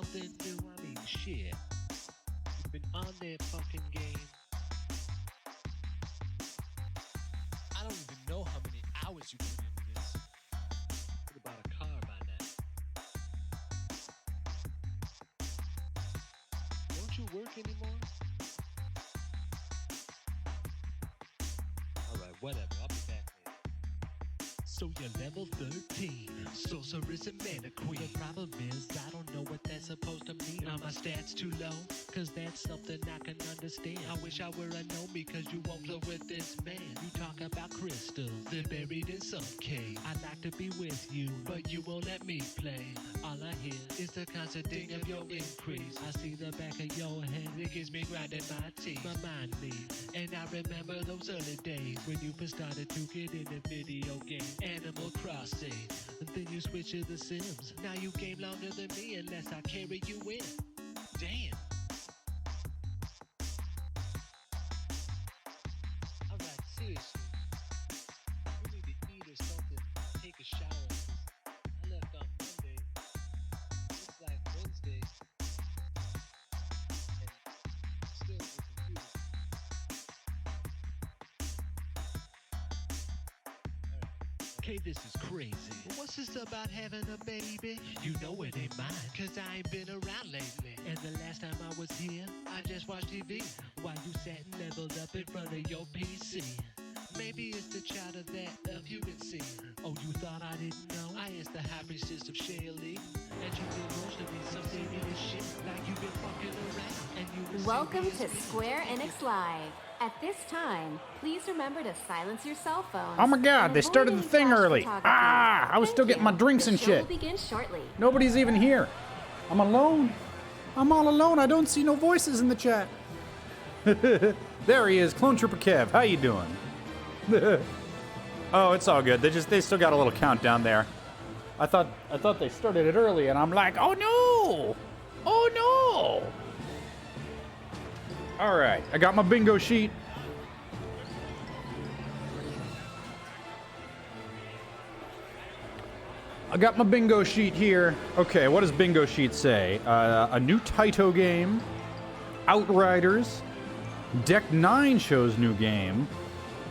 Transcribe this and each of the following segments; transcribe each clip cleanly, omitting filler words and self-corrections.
something new? I mean, shit. You've been on that fucking game. I don't even know how many hours you put into this. Could have bought a car by now. Don't you work anymore? Alright, whatever. I'll be back later. So you're level 13, sorceress and mana queen. The problem is I don't know what that's supposed to mean. Are my stats too low? Cause that's something I can understand. I wish I were a gnome because you won't play with this man. You talk about crystals, they're buried in some cave. I'd like to be with you, but you won't let me play. All I hear is the constant ding of your increase. I see the back of your head, it gives me grinding my teeth. Remind me, and I remember those early days when you first started to get into video games. Animal Crossing, and then you switch to The Sims. Now you game longer than me unless I carry you in. Damn. Alright, seriously. You need to eat or something. Take a shower. I left on Monday. It's like Wednesday. And still with the computer. Okay, this is crazy. But what's this about having a baby? You know it ain't mine, cause I ain't been around lately. And the last time I was here, I just watched TV while you sat and leveled up in front of your PC. Maybe it's the child of that of human seed. Oh, you thought I didn't know? I is the high priestess of Shelly. And you did most of me some serious shit like you've been fucking around. And you Welcome to Square Enix Live. At this time, please remember to silence your cell phones. Oh my god, they started the thing early. Ah, I was still getting my drinks and shit. The show will begin shortly. Nobody's even here. I'm alone. I'm all alone. I don't see no voices in the chat. There he is, Clone Trooper Kev. How you doing? Oh, it's all good. They still got a little countdown there. I thought they started it early, and I'm like, oh no! Oh no! All right, I got my bingo sheet. I got my bingo sheet here. Okay, what does bingo sheet say? A new Taito game, Outriders, Deck 9 shows new game,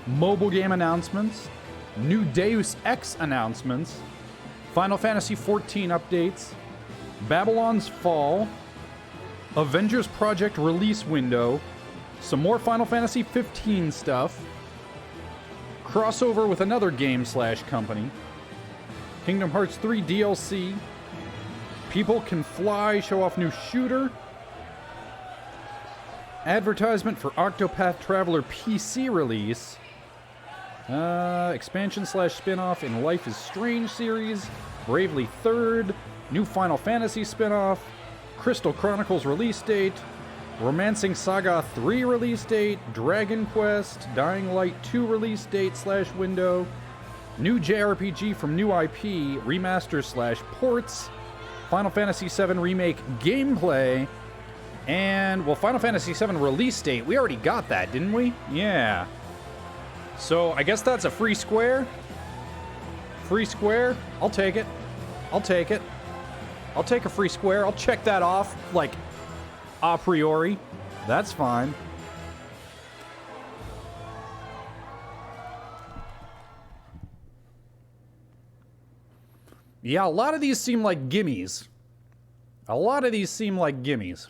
mobile game announcements, new Deus Ex announcements, Final Fantasy XIV updates, Babylon's Fall, Avengers Project release window, some more Final Fantasy XV stuff, crossover with another game/company, Kingdom Hearts 3 DLC, People Can Fly show off new shooter, advertisement for Octopath Traveler PC release, expansion/spinoff in Life is Strange series, Bravely Third, new Final Fantasy spinoff, Crystal Chronicles release date, Romancing Saga 3 release date, Dragon Quest, Dying Light 2 release date/window, new JRPG from new IP, remaster/ports, Final Fantasy VII Remake gameplay, and, well, Final Fantasy VII release date. We already got that, didn't we? Yeah. So, I guess that's a free square. Free square? I'll take it. I'll take it. I'll take a free square. I'll check that off, like, a priori. That's fine. Yeah, a lot of these seem like gimmies. A lot of these seem like gimmies.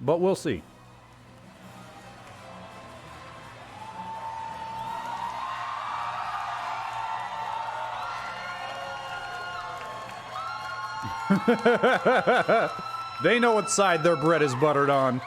But we'll see. They know what side their bread is buttered on.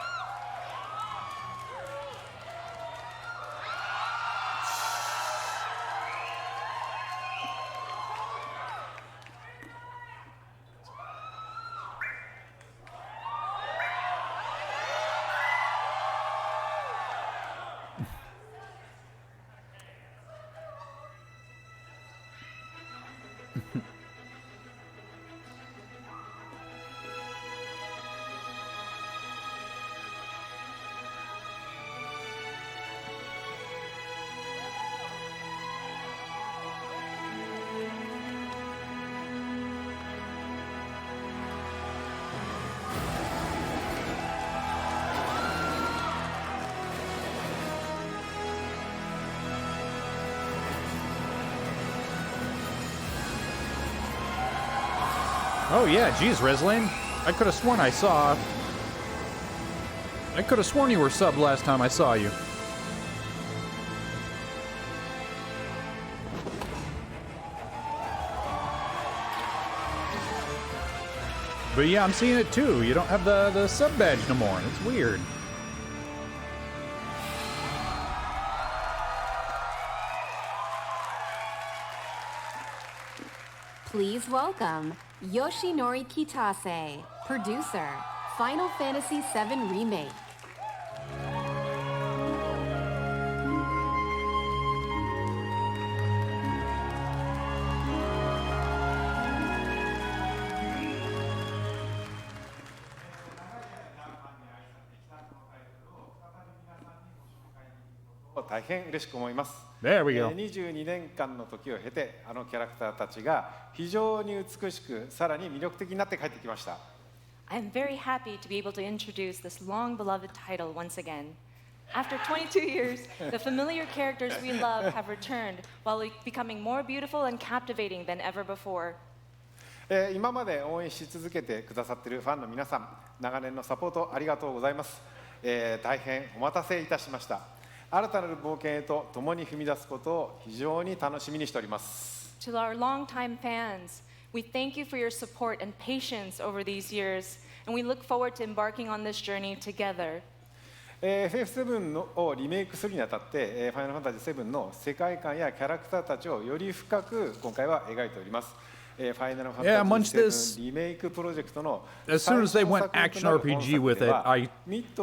Oh yeah, geez, Rizzling. I could have sworn you were subbed last time I saw you. But yeah, I'm seeing it too. You don't have the sub badge no more. It's weird. Please welcome Yoshinori Kitase, producer, Final Fantasy VII Remake. There we go. 22年間の時を経て、あのキャラクターたちが非常に美しく、さらに魅力的になって帰ってきました。I'm very happy to be able to introduce this long-beloved title once again. After 22 years, the familiar characters we love have returned while becoming more beautiful and captivating than ever before. 今まで応援し続けてくださっているファンの皆さん、長年のサポートありがとうございます。大変お待たせいたしました。新たなる冒険へと共に踏み出すことを非常に楽しみにしております。To our longtime fans, we thank you for your support and patience over these years, and we look forward to embarking on this journey together. FF7 をリメイクするにあたって、ファイナルファンタジー7の世界観やキャラクターたちをより深く今回は描いております。ファイナルファンタジー7リメイクプロジェクトの As soon as they went action RPG with it,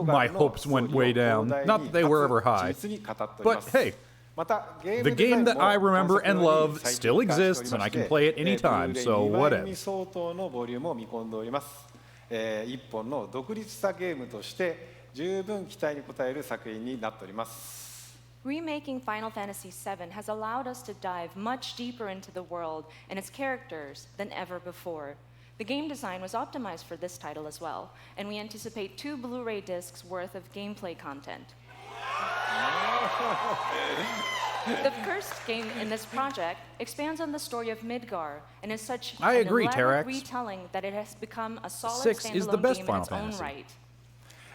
my hopes went way down. Not that they were ever high. But hey, the game that I remember and love still exists, and I can play it anytime, so whatever. 相当のボリュームを見込んでおります。一本の独立したゲームとして十分期待に応える作品になっております。Remaking Final Fantasy VII has allowed us to dive much deeper into the world and its characters than ever before. The game design was optimized for this title as well, and we anticipate 2 Blu-ray discs worth of gameplay content. The first game in this project expands on the story of Midgar and is such an elaborate retelling that it has become a solid standalone game in its own right.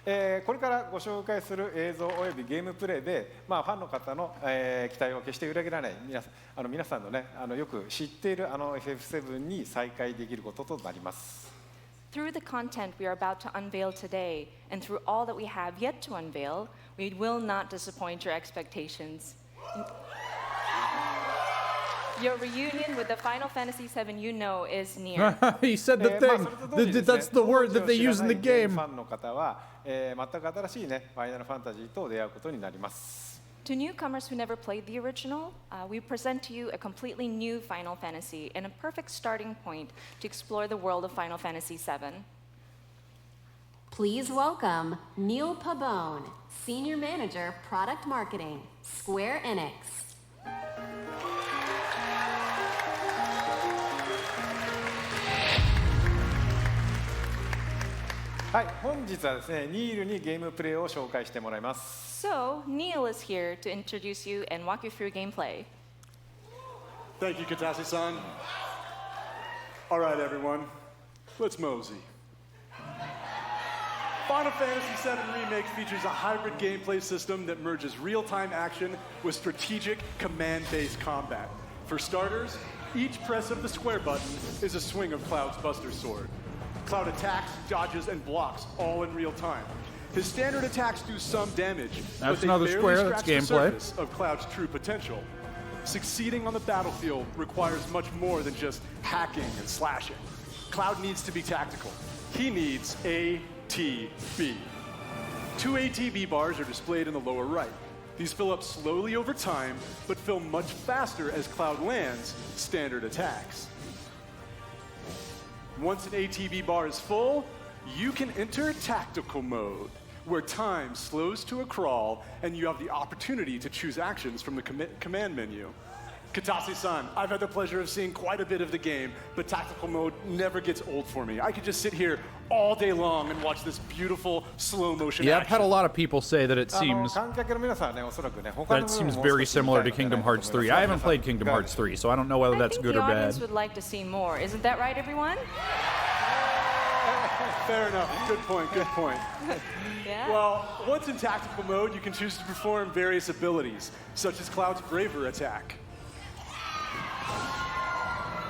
これからご紹介する映像およびゲームプレイで、ファンの方の、期待を決して裏切らない皆さんのね、よく知っているFF7 に再会できることとなります。Through the content we are about to unveil today, and through all that we have yet to unveil, we will not disappoint your expectations. Your reunion with the Final Fantasy VII you know is near. He said the thing. That's the word that they use in the game. ファンの方は、全く新しいね、ファイナルファンタジーと出会うことになります。To newcomers who never played the original, we present to you a completely new Final Fantasy and a perfect starting point to explore the world of Final Fantasy VII. Please welcome Neil Pabone, Senior Manager, Product Marketing, Square Enix. はい、本日はですね、ニールにゲームプレイを紹介してもらいます。So, Neil is here to introduce you and walk you through gameplay. Thank you, Katase-san. All right, everyone, let's mosey. Final Fantasy VII Remake features a hybrid gameplay system that merges real-time action with strategic command-based combat. For starters, each press of the square button is a swing of Cloud's Buster Sword. Cloud attacks, dodges, and blocks all in real time. His standard attacks do some damage, but they barely scratch the surface of Cloud's true potential. Succeeding on the battlefield requires much more than just hacking and slashing. Cloud needs to be tactical. He needs ATB. 2 ATB bars are displayed in the lower right. These fill up slowly over time, but fill much faster as Cloud lands standard attacks. Once an ATB bar is full, you can enter tactical mode, where time slows to a crawl and you have the opportunity to choose actions from the command menu. Katase-san, I've had the pleasure of seeing quite a bit of the game, but tactical mode never gets old for me. I could just sit here all day long and watch this beautiful slow motion Yeah, action. I've had a lot of people say that it seems very similar to Kingdom Hearts 3. I haven't played Kingdom Hearts 3, so I don't know whether that's good or I think the bad. audience would like to see more. Isn't that right, everyone? Fair enough. Good point, good point. Yeah. Well, once in tactical mode, you can choose to perform various abilities, such as Cloud's Braver attack.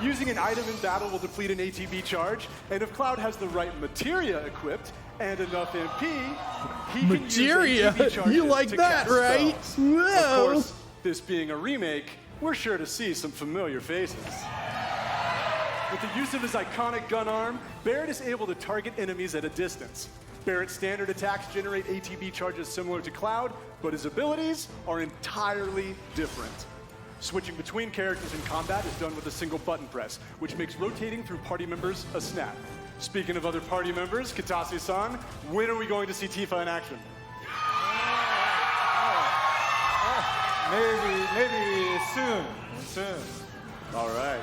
Using an item in battle will deplete an ATB charge, and if Cloud has the right materia equipped and enough MP, he can Materia? use ATB charges You like to that, cast right? spells. Whoa. Of course, this being a remake, we're sure to see some familiar faces. With the use of his iconic gun arm, Barrett is able to target enemies at a distance. Barrett's standard attacks generate ATB charges similar to Cloud, but his abilities are entirely different. Switching between characters in combat is done with a single button press, which makes rotating through party members a snap. Speaking of other party members, Kitase-san, when are we going to see Tifa in action? Maybe soon. All right.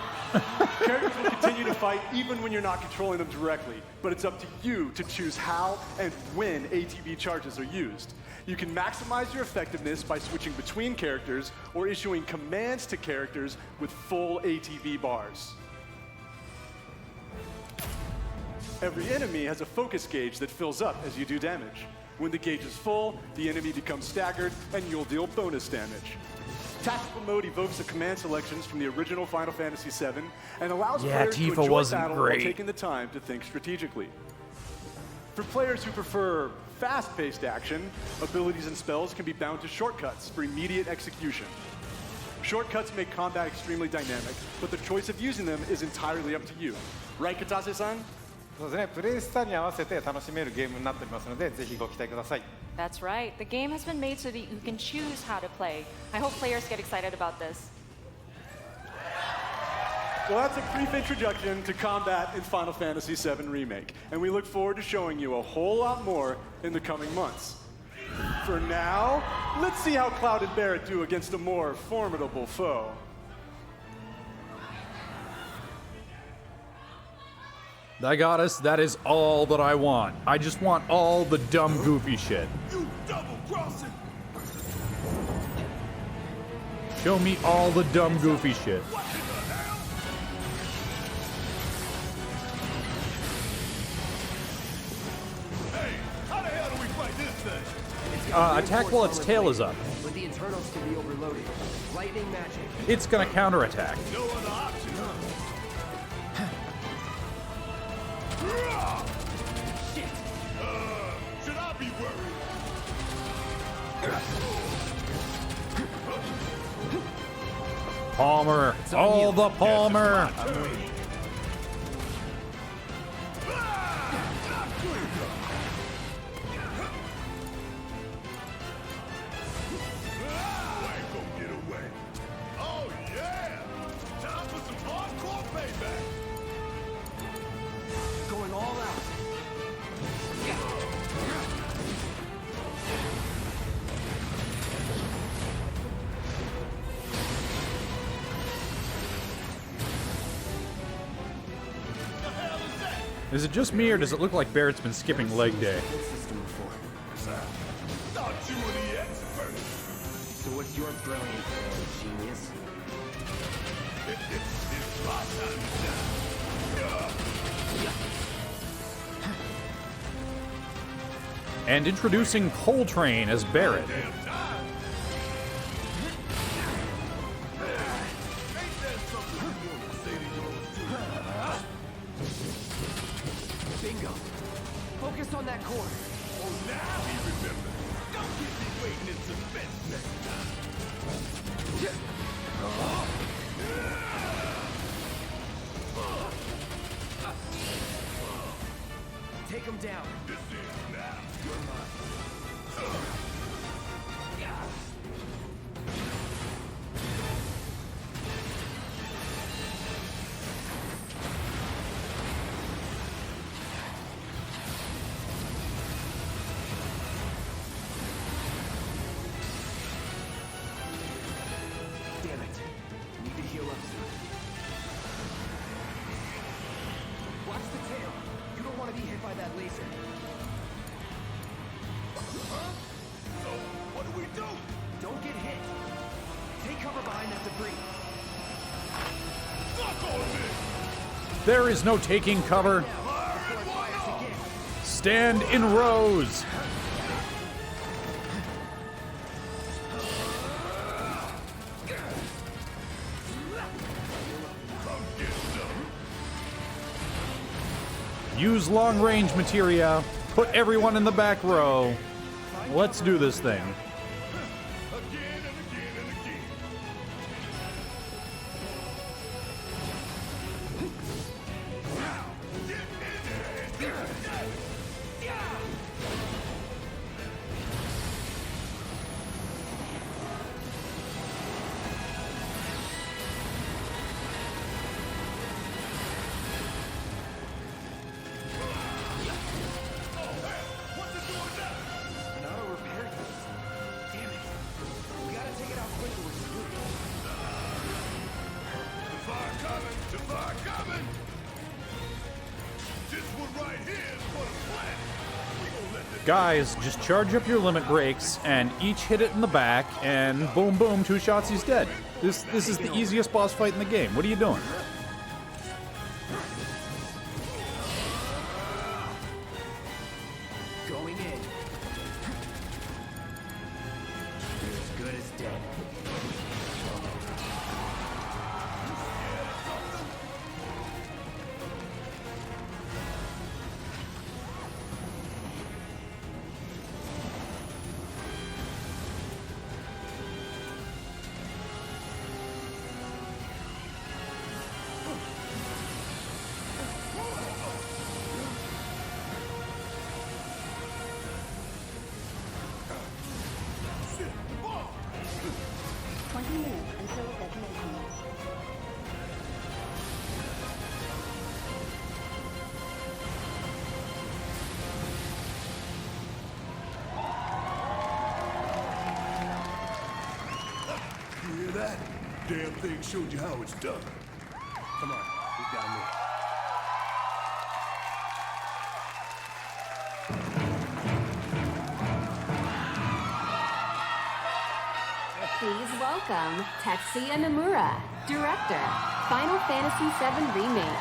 Characters will continue to fight even when you're not controlling them directly, but it's up to you to choose how and when ATB charges are used. You can maximize your effectiveness by switching between characters or issuing commands to characters with full ATB bars. Every enemy has a focus gauge that fills up as you do damage. When the gauge is full, the enemy becomes staggered and you'll deal bonus damage. Tactical mode evokes the command selections from the original Final Fantasy VII and allows players to Tifa enjoy wasn't battle great. while taking the time to think strategically. For players who prefer fast-paced action, abilities and spells can be bound to shortcuts for immediate execution. Shortcuts make combat extremely dynamic, but the choice of using them is entirely up to you. Right, Kitase-san? そうですね、プレイスタイルに合わせて楽しめるゲームになっておりますので、ぜひご期待ください。 That's right. The game has been made so that you can choose how to play. I hope players get excited about this. Well, that's a brief introduction to combat in Final Fantasy VII Remake, and we look forward to showing you a whole lot more in the coming months. For now, let's see how Cloud and Barrett do against a more formidable foe. I got us. That is all that I want. I just want all the dumb, goofy shit. You double-crossing! Show me all the dumb, goofy shit. What in the hell? Hey, how the hell do we fight this thing? Attack while its tail is up. But the internals can be overloaded. Lightning magic. It's gonna counterattack. No other option, huh? Shit! Should I be worried? Palmer. All the Palmer. I ain't gonna get away. Oh yeah! Time for some hardcore payback. Going all out. Is it just me, or does it look like Barrett's been skipping leg day? System before. Thought you were the expert. So what's your brilliant plan, genius? It's my time to shine. And introducing Coltrane as Barrett. Damn time. Ain't that something you want to say to yours too? Bingo. Focus on that core. Oh, now he remembers. Don't keep me waiting in suspense next time. Take him down. This is now. You're mine. Damn it. Need to heal up soon. Watch the tail. You don't want to be hit by that laser. So, what do we do? Don't get hit. Take cover behind that debris. Suck on this! There is no taking cover. Before it fires again. Stand in rows. Use long-range materia. Put everyone in the back row. Let's do this thing. Again and again and again. Now, get in there. What's it doing now? An auto repair unit. Damn it. We gotta take it out quicker with the boot. The fire coming! The fire coming! This one right here is for the plant. We gonna let this Guys, just charge up your limit breaks and each hit it in the back, and boom, boom, 2 shots, he's dead. This is the easiest boss fight in the game. What are you doing? Going in. You're as good as dead. You hear that? Damn thing showed you how it's done. Come on, we've got to move. Please welcome Tetsuya Nomura, director, Final Fantasy VII Remake.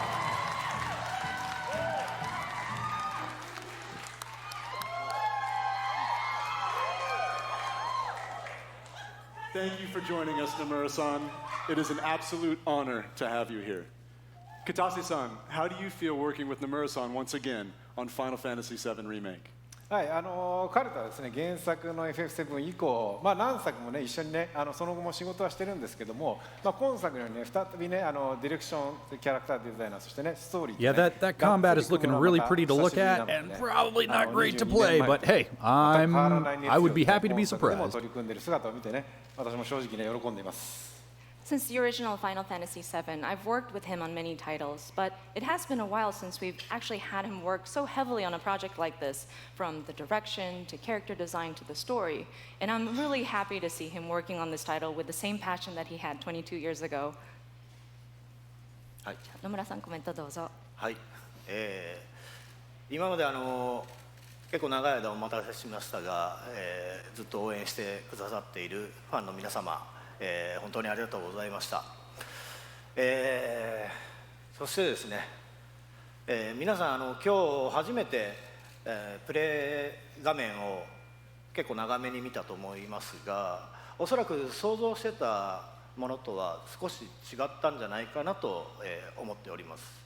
Thank you for joining us, Nomura-san. It is an absolute honor to have you here. Katase-san, how do you feel working with Nomura-san once again on Final Fantasy VII Remake? はい、彼とはですね、原作の FF7 以降、何作もね、一緒にね、その後も仕事はしてるんですけども、今作のようにね、再びね、ディレクション、キャラクターデザイナー、そしてね、ストーリー、ね。Yeah, that combat is looking really pretty to look at and probably not great to play, but hey, I would be happy to be surprised. 取り組んでる姿を見てね、私も正直ね、喜んでいます。Since the original Final Fantasy VII, I've worked with him on many titles, but it has been a while since we've actually had him work so heavily on a project like this, from the direction to character design to the story. And I'm really happy to see him working on this title with the same passion that he had 22 years ago. はい、野村さん、コメントどうぞ。はい、今まで結構長い間お待たせしましたが、ずっと応援してくださっているファンの皆様、本当にありがとうございました。そしてですね、皆さん今日初めて、プレイ画面を結構長めに見たと思いますが、おそらく想像してたものとは少し違ったんじゃないかなと、思っております。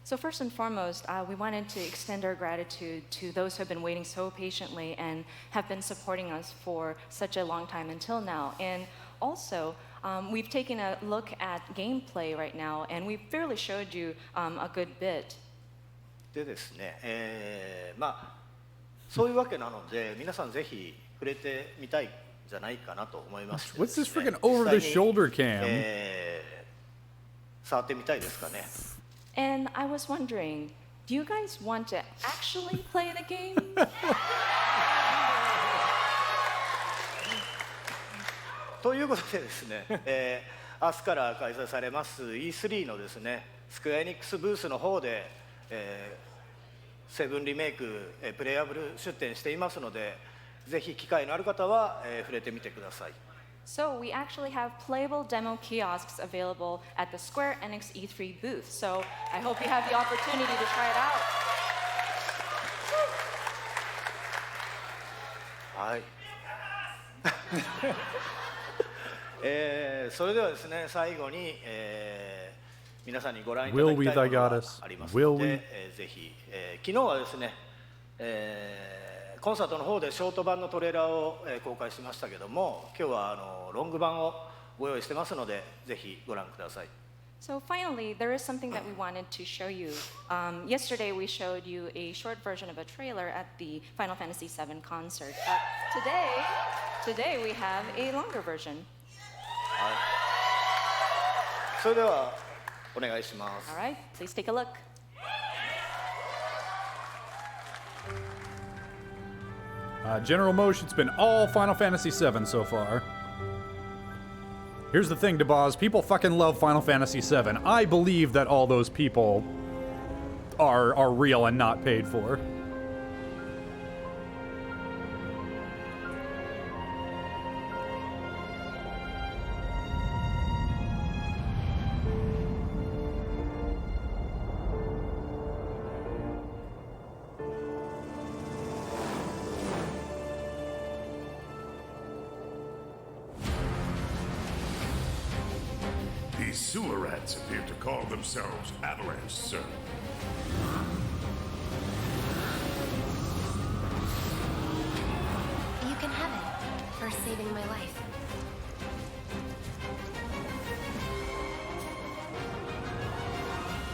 So first and foremost, we wanted to extend our gratitude to those who have been waiting so patiently and have been supporting us for such a long time until now. And also, we've taken a look at gameplay right now, and we've fairly showed you a good bit. でですね、そういうわけなので、皆さんぜひ触れてみたいんじゃないかなと思いましてですね。 What's this freaking over-the-shoulder cam? 触ってみたいですかね。And I was wondering, do you guys want to actually play the game? ということでですね、明日から開催されます E3 のですね、スクエアエニックスブースの方で、セブンリメイク、プレイアブル出展していますので、ぜひ機会のある方は、触れてみてください。So we actually have playable demo kiosks available at the Square Enix E3 booth. So I hope you have the opportunity to try it out. はい。それではですね、最後に、皆さんにご覧いただきたいものがありますので、ぜひ、昨日はですね、コンサートの方でショート版のトレーラーを、公開しましたけども、今日はロング版をご用意してますので、ぜひご覧ください。So finally, there is something that we wanted to show you. Yesterday, we showed you a short version of a trailer at the Final Fantasy VII concert. But today we have a longer version. はい。それではお願いします。All right, please take a look. General Motion's been all Final Fantasy VII so far. Here's the thing, DeBoz. People fucking love Final Fantasy VII. I believe that all those people are real and not paid for. These sewer rats appear to call themselves Avalanche, sir. You can have it for saving my life.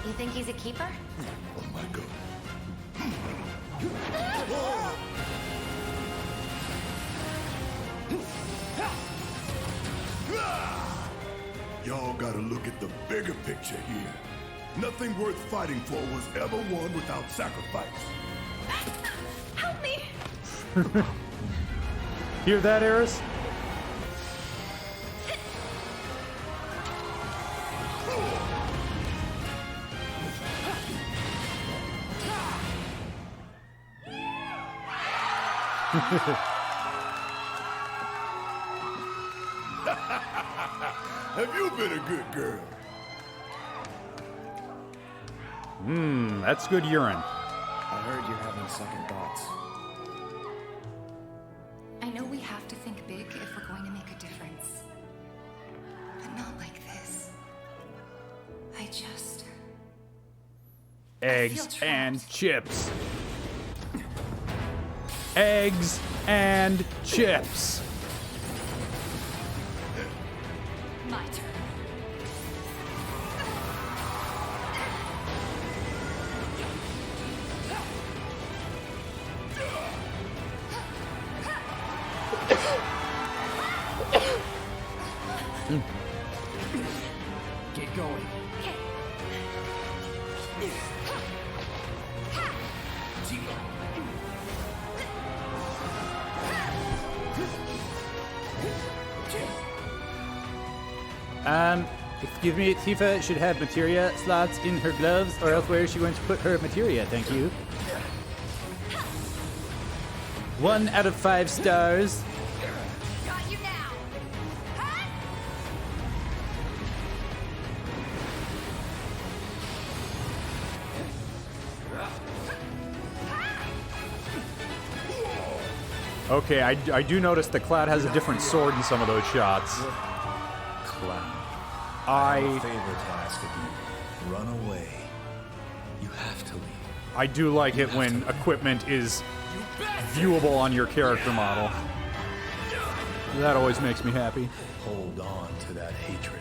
You think he's a keeper? Oh my god. Y'all gotta look at the bigger picture here. Nothing worth fighting for was ever won without sacrifice. Help me! Hear that, Eris? Have you been a good girl? That's good urine. I heard you're having second thoughts. I know we have to think big if we're going to make a difference. But not like this. I just... Eggs and chips. Eggs and chips. My turn. Get going. Excuse me, Tifa should have materia slots in her gloves, or else where is she going to put her materia? Thank you. 1 out of 5 stars. Got you now. Okay, I do notice that Cloud has a different sword in some of those shots. Cloud. I have a favor to ask of you. Run away. You have to leave. I do like it when equipment is viewable on your character model. That always makes me happy. Hold on to that hatred.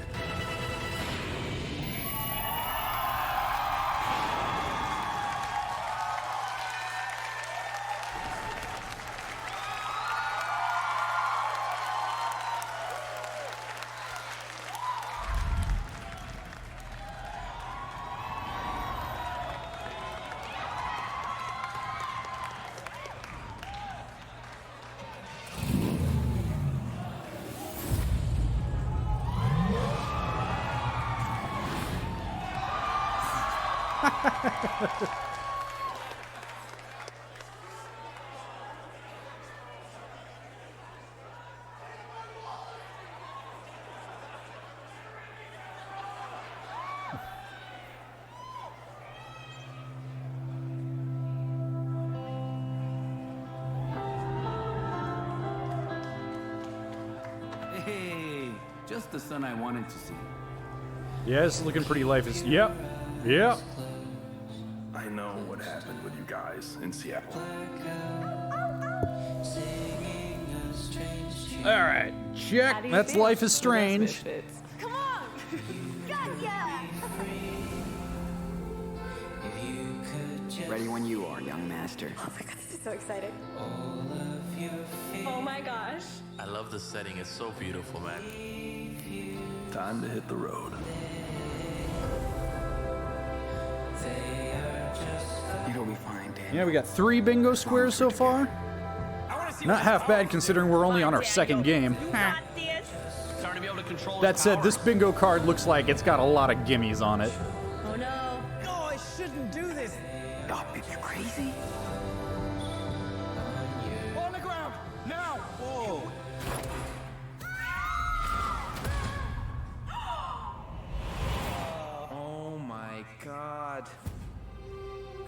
Hey, just the son I wanted to see. Yeah, it's looking pretty life is. Yep. Yep. I know what happened with you guys in Seattle. All right, check. That's Life is Strange. Come on! Gotcha! Ready when you are, young master. Oh my god, this is so exciting. Oh my gosh. I love the setting. It's so beautiful, man. Time to hit the road. It'll be fine, Dan. Yeah, we got 3 bingo squares so far. Not half bad considering we're only on our second game. That said, this bingo card looks like it's got a lot of gimmies on it. Oh no. Oh, I shouldn't do this. Stop it, you crazy? On the ground, now. Whoa. Oh my god.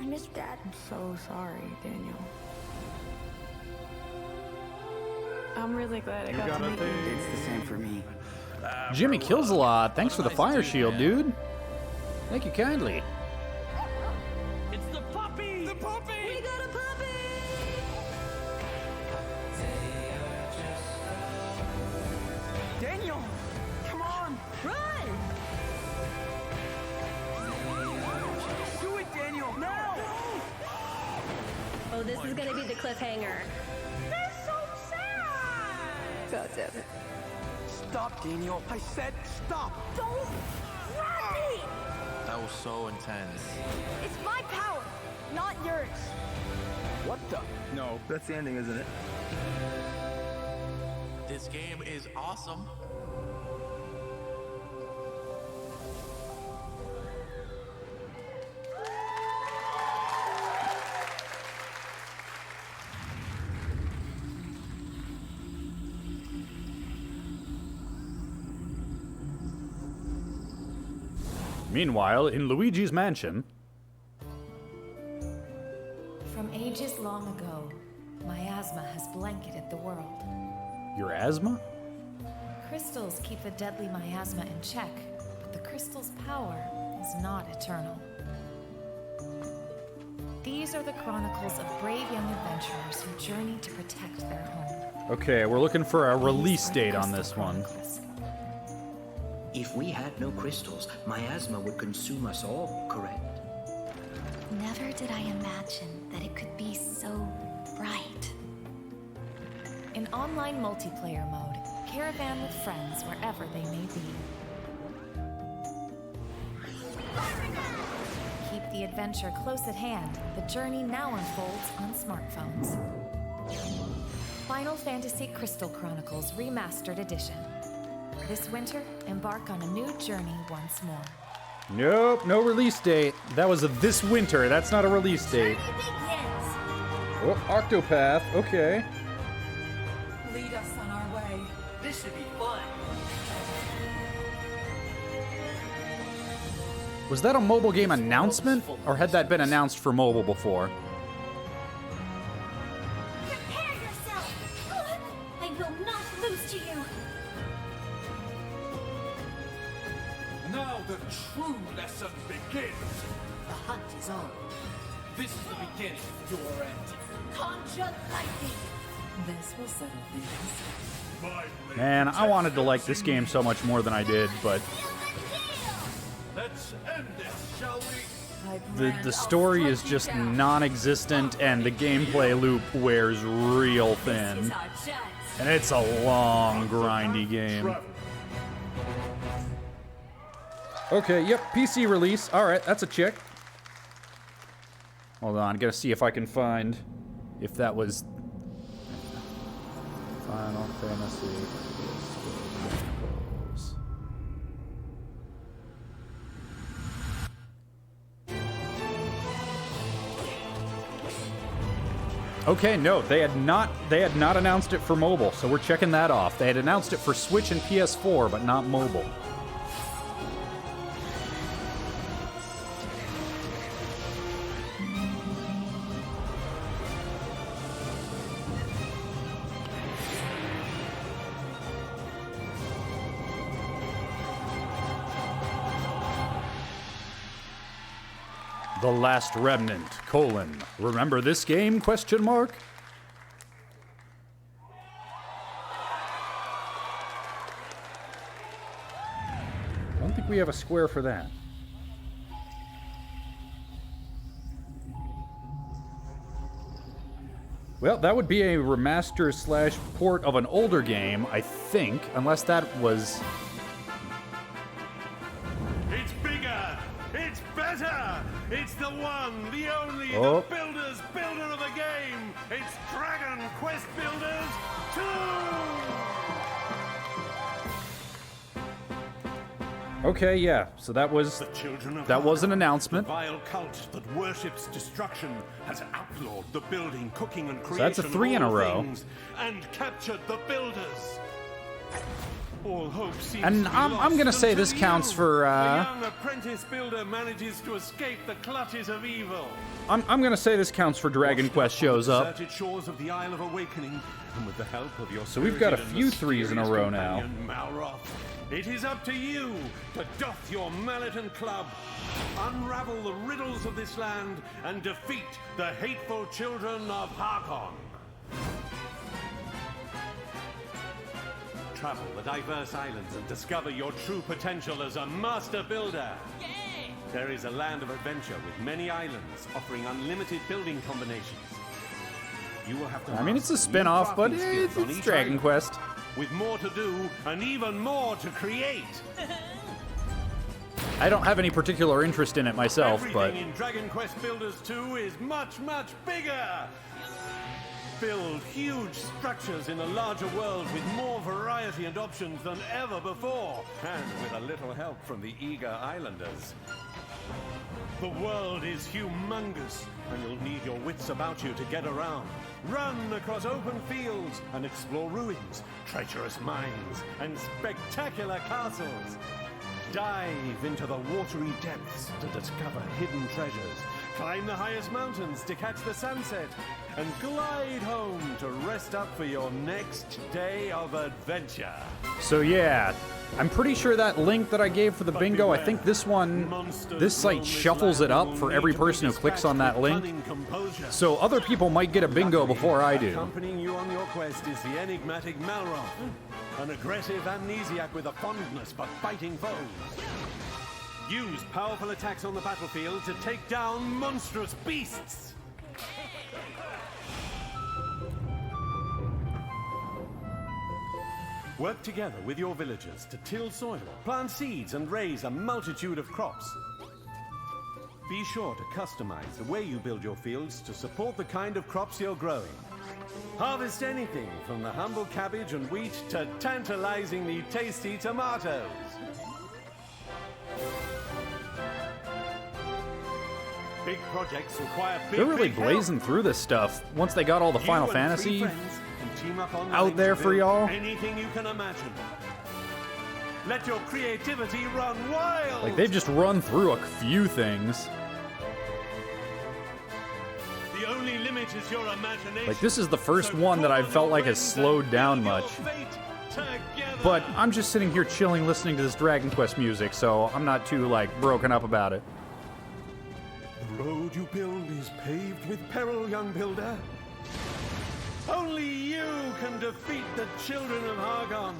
I miss Dad. I'm so sorry, Daniel. I'm really glad I got to meet you. It's the same for me. Jimmy kills a lot. Thanks for the fire shield, dude. Thank you kindly. It's the puppy. The puppy. We got a puppy. Daniel, come on. Run. Do it, Daniel, now. Oh, this is gonna be the cliffhanger. That's so sad. God damn it. Stop, Daniel. I said stop. Don't grab me. That was so intense. It's my power, not yours. What the? No, that's the ending, isn't it? This game is awesome. Meanwhile, in Luigi's mansion. From ages long ago, miasma has blanketed the world. Your asthma? Crystals keep the deadly miasma in check, but the crystal's power is not eternal. These are the chronicles of brave young adventurers who journey to protect their home. Okay, we're looking for a release date on this one. If we had no crystals, miasma would consume us all, correct? Never did I imagine that it could be so bright. In online multiplayer mode, caravan with friends wherever they may be. Keep the adventure close at hand. The journey now unfolds on smartphones. Final Fantasy Crystal Chronicles Remastered Edition. This winter, embark on a new journey once more. Nope, no release date. That was a this winter. That's not a release date. Oh, Octopath. Okay. Lead us on our way. This should be fun. Was that a mobile game announcement, or had that been announced for mobile before? Prepare yourself! I will not lose to you! Now the true lesson begins. The hunt is on. This is the beginning of your end. Conjure lightning. This will settle things. Man, I wanted to like this game so much more than I did, but Let's end this, shall we? the story is just non-existent, and the gameplay loop wears real thin. And it's a long, grindy game. Okay, yep, PC release. Alright, that's a check. Hold on, gotta see if I can find if that was Final Fantasy Chronicles. Okay, no, they had not announced it for mobile, so we're checking that off. They had announced it for Switch and PS4, but not mobile. The Last Remnant, remember this game, question mark? I don't think we have a square for that. Well, that would be a remaster slash port of an older game, I think, unless that was... It's bigger! It's better! It's the one, the only, Oh. the Builders builder of the game! It's Dragon Quest Builders 2! Okay, yeah, so that was an announcement. The vile cult that worships destruction has outlawed the building, cooking, and creation. So that's a 3 in a of all row. things and captured the builders. All hope seems And to be I'm gonna lost say until this counts you, for, a young apprentice builder manages to escape the clutches of evil. I'm gonna say this counts for Dragon Quest shows up. Deserted shores of the Isle of Awakening, and with the help of your So we've got a spirited few and 3s in a row now. companion, Malroth, it is up to you to doff your mallet and club, unravel the riddles of this land, and defeat the hateful children of Harkon. Travel the diverse islands and discover your true potential as a master builder. There is a land of adventure with many islands offering unlimited building combinations. You will have to I mean, it's a master new spin-off, but crafting skills on it's each Dragon island, Quest. with more to do and even more to create. I don't have any particular interest in it myself, Everything but... in Dragon Quest Builders 2 is much, much bigger. Build huge structures in a larger world with more variety and options than ever before, and with a little help from the eager islanders. The world is humongous, and you'll need your wits about you to get around. Run across open fields and explore ruins, treacherous mines, and spectacular castles. Dive into the watery depths to discover hidden treasures. Climb the highest mountains to catch the sunset. And glide home to rest up for your next day of adventure. So yeah, I'm pretty sure that link that I gave for the bingo, I think this site shuffles it up for every person who clicks on that link. So other people might get a bingo before I do. Accompanying you on your quest is the enigmatic Malroth, an aggressive amnesiac with a fondness for fighting foes. Use powerful attacks on the battlefield to take down monstrous beasts. Work together with your villagers to till soil, plant seeds, and raise a multitude of crops. Be sure to customize the way you build your fields to support the kind of crops you're growing. Harvest anything from the humble cabbage and wheat to tantalizingly tasty tomatoes. Big projects require big, They're really big help. blazing through this stuff once they got all the Final You and Fantasy 3 friends can team up online out there to for build y'all. Anything you can imagine. Let your creativity run wild. Like, they've just run through a few things. The only limit is your imagination. Like, this is the first one that I felt like has slowed down much. But I'm just sitting here chilling listening to this Dragon Quest music, so I'm not too, like, broken up about it. The road you build is paved with peril, young builder. Only you can defeat the children of Hargon.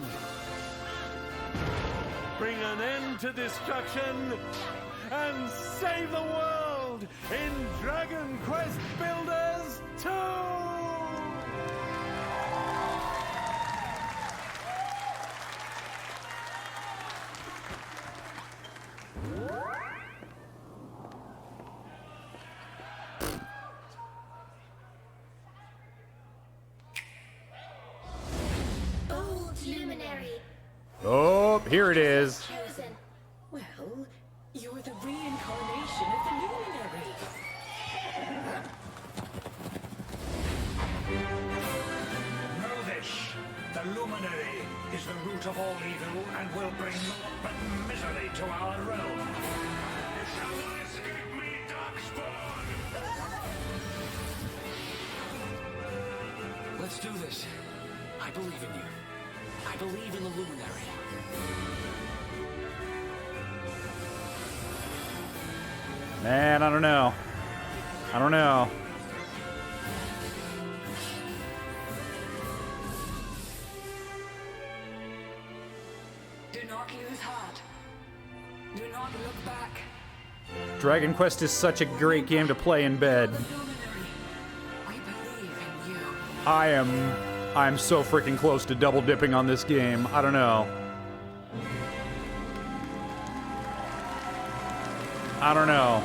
Bring an end to destruction and save the world in Dragon Quest Builders 2! Old luminary. Oh, here it is. Chosen. Well, you're the reincarnation of the luminary. Know this. The luminary is the root of all evil and will bring naught but misery to our realm. You shall not escape me, Darkspawn! Let's do this. I believe in you. I believe in the luminary. Man, I don't know. I don't know. Do not lose heart. Do not look back. Dragon Quest is such a great game to play in bed. We believe in you. I'm so freaking close to double dipping on this game. I don't know. I don't know.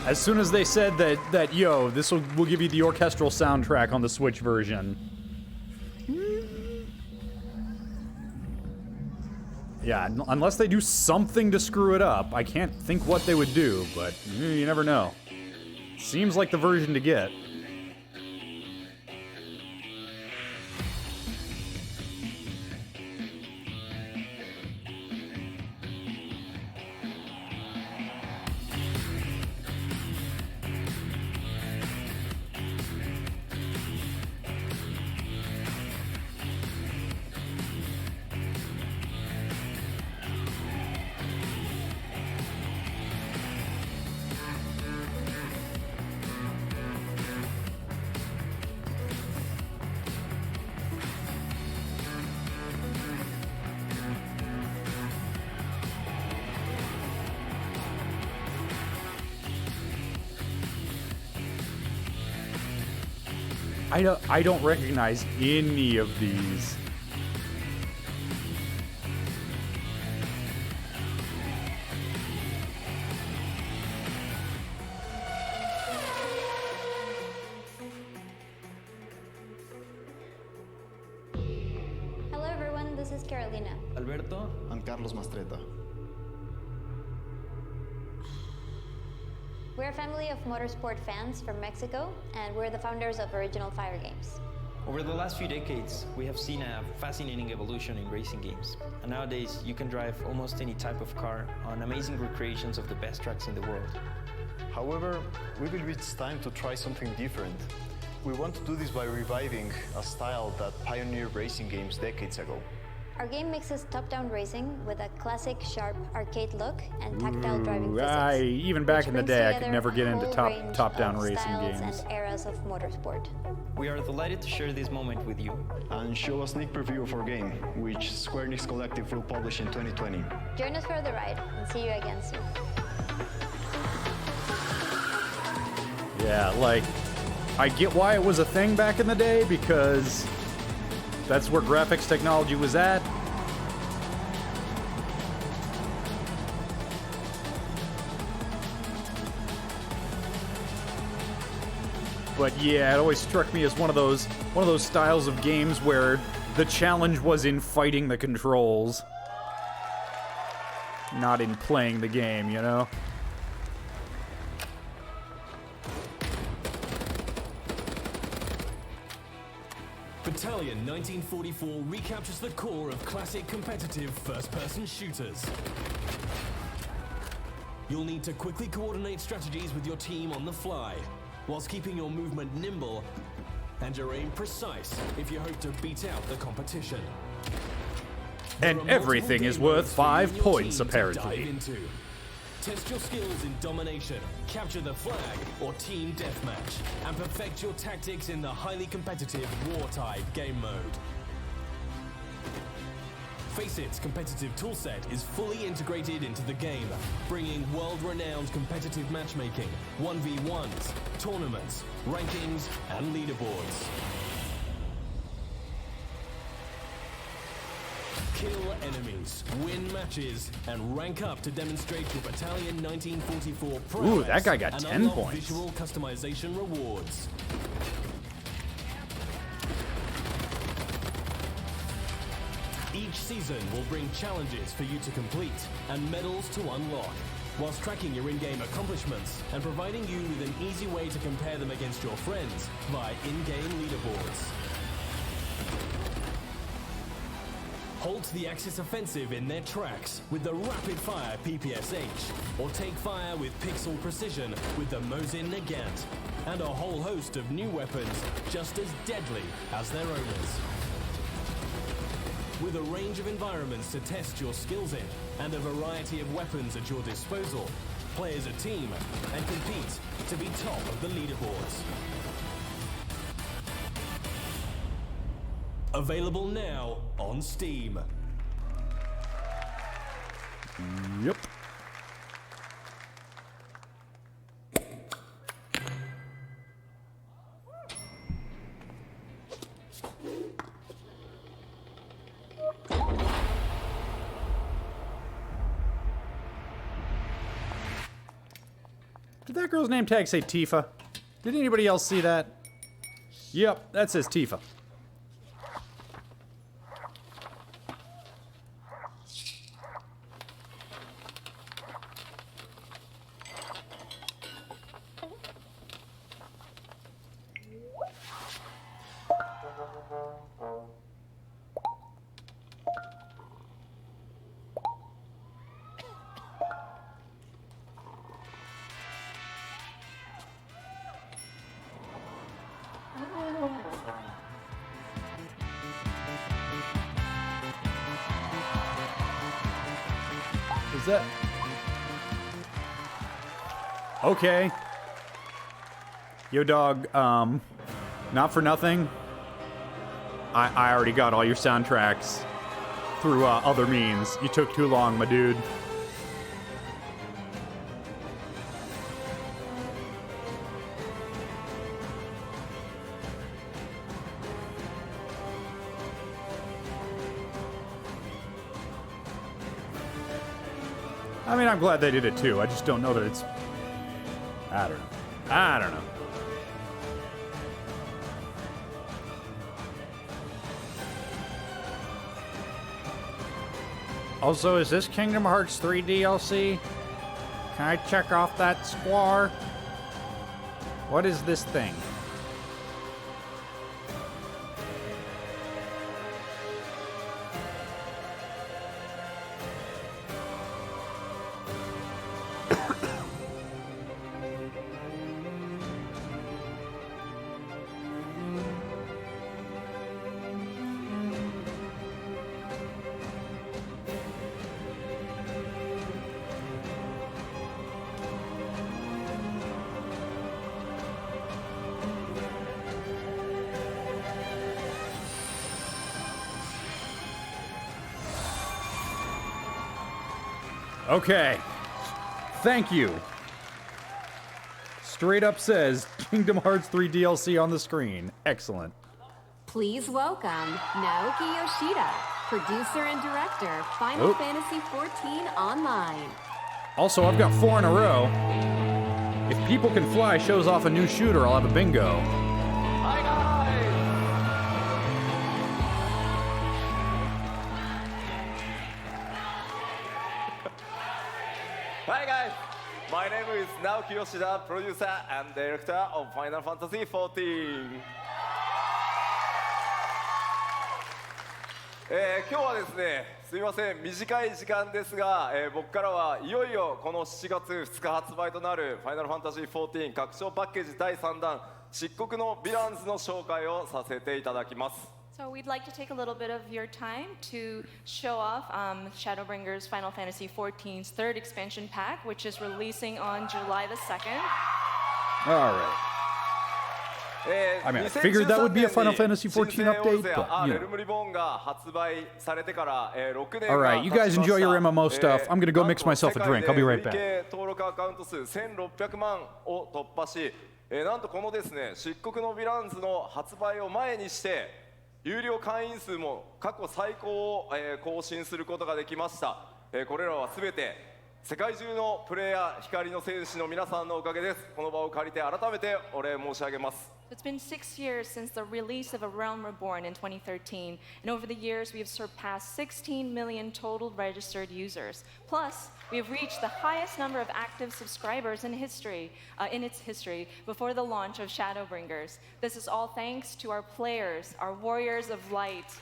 As soon as they said that yo, this will give you the orchestral soundtrack on the Switch version. Yeah, unless they do something to screw it up, I can't think what they would do, but you never know. Seems like the version to get. I don't recognize any of these. Hello everyone, this is Carolina. Alberto and Carlos Mastreta. We're a family of motorsport fans from Mexico, and we're the founders of Original Fire Games. Over the last few decades, we have seen a fascinating evolution in racing games. And nowadays, you can drive almost any type of car on amazing recreations of the best tracks in the world. However, we believe it's time to try something different. We want to do this by reviving a style that pioneered racing games decades ago. Our game mixes top-down racing with a classic, sharp arcade look and tactile driving physics. Even back in the day, I could never get into top-down racing styles games. and eras of motorsport. We are delighted to share this moment with you. And show a sneak preview of our game, which Squeenix Collective will publish in 2020. Join us for the ride, and see you again soon. Yeah, like, I get why it was a thing back in the day, because that's where graphics technology was at. But yeah, it always struck me as one of those styles of games where the challenge was in fighting the controls, not in playing the game, you know? Battalion 1944 recaptures the core of classic competitive first-person shooters. You'll need to quickly coordinate strategies with your team on the fly, whilst keeping your movement nimble and your aim precise if you hope to beat out the competition. And everything is worth 5 points, apparently. Test your skills in domination, capture the flag, or team deathmatch, and perfect your tactics in the highly competitive War-type game mode. Faceit competitive toolset is fully integrated into the game, bringing world-renowned competitive matchmaking, 1v1s, tournaments, rankings, and leaderboards. Kill enemies, win matches, and rank up to demonstrate your Battalion 1944 prowess. Ooh, that guy got and 10 unlock points. Visual customization rewards. Each season will bring challenges for you to complete and medals to unlock, whilst tracking your in-game accomplishments and providing you with an easy way to compare them against your friends via in-game leaderboards. Halt the Axis offensive in their tracks with the rapid-fire PPSH, or take fire with pixel precision with the Mosin Nagant, and a whole host of new weapons just as deadly as their owners. With a range of environments to test your skills in, and a variety of weapons at your disposal, play as a team, and compete to be top of the leaderboards. Available now on Steam. Yep. Did that girl's name tag say Tifa? Did anybody else see that? Yep, that says Tifa. Is that... Okay. Yo, dog, not for nothing. I already got all your soundtracks through other means. You took too long, my dude. I mean, I'm glad they did it too. I just don't know that it's... I don't know. I don't know. Also, is this Kingdom Hearts 3 DLC? Can I check off that square? What is this thing? Okay. Thank you. Straight up says Kingdom Hearts 3 DLC on the screen. Excellent. Please welcome Naoki Yoshida, producer and director, Final Fantasy XIV Online. Also, I've got 4 in a row. If People Can Fly shows off a new shooter, I'll have a bingo. Hi guys! Hi guys! My name is Naoki Yoshida, producer and director of Final Fantasy XIV. 今日はですね、すみません、短い時間ですが、僕からはいよいよこの7月2日発売となるファイナルファンタジー14拡張パッケージ第3弾漆黒のヴィランズの紹介をさせていただきます。So we'd like to take a little bit of your time to show off Shadowbringers Final Fantasy XIV's third expansion pack, which is releasing on July the 2nd. All right. I mean, I figured that would be a Final Fantasy XIV update, but, you know. All right, you guys enjoy your MMO stuff. I'm going to go mix myself a drink. I'll be right back. なんとこのですね、漆黒のヴィランズの発売を前にして、有料会員数も過去最高を更新することができました。これらはすべて世界中のプレイヤー、光の戦士の皆さんのおかげです。この場を借りて改めてお礼申し上げます。It's been 6 years since the release of A Realm Reborn in 2013, and over the years we have surpassed 16 million total registered users. Plus, we have reached the highest number of active subscribers in history, in its history, before the launch of Shadowbringers. This is all thanks to our players, our warriors of light.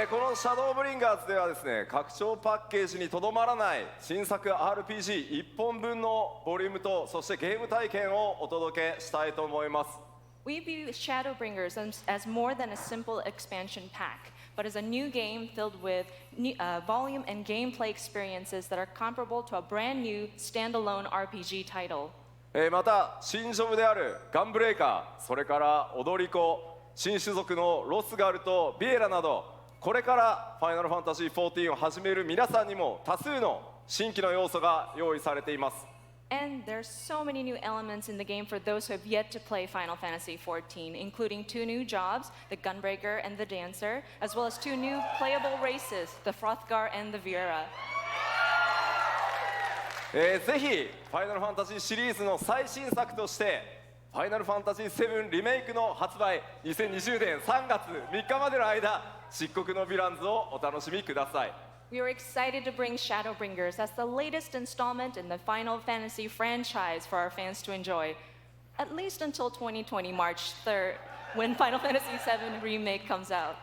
このシャドーブリンガーズではですね、拡張パッケージにとどまらない新作 RPG1 本分のボリュームとそしてゲーム体験をお届けしたいと思います。We view Shadowbringers as more than a simple expansion pack. but as a new game filled with volume and gameplay experiences that are comparable to a brand new standalone RPG title. また新ジョブであるガンブレーカー、それから踊り子、新種族のロスガルとビエラなど、これからファイナルファンタジー14を始める皆さんにも多数の新規の要素が用意されています。And there's so many new elements in the game for those who have yet to play Final Fantasy XIV, including 2 new jobs, the Gunbreaker and the Dancer, as well as 2 new playable races, the Frothgar and the Viera. ぜひファイナルファンタジーシリーズの最新作としてファイナルファンタジー7リメイクの発売2020年3月3日までの間、漆黒のヴィランズをお楽しみください。We are excited to bring Shadowbringers as the latest installment in the Final Fantasy franchise for our fans to enjoy, at least until 2020 March 3rd, when Final Fantasy VII Remake comes out.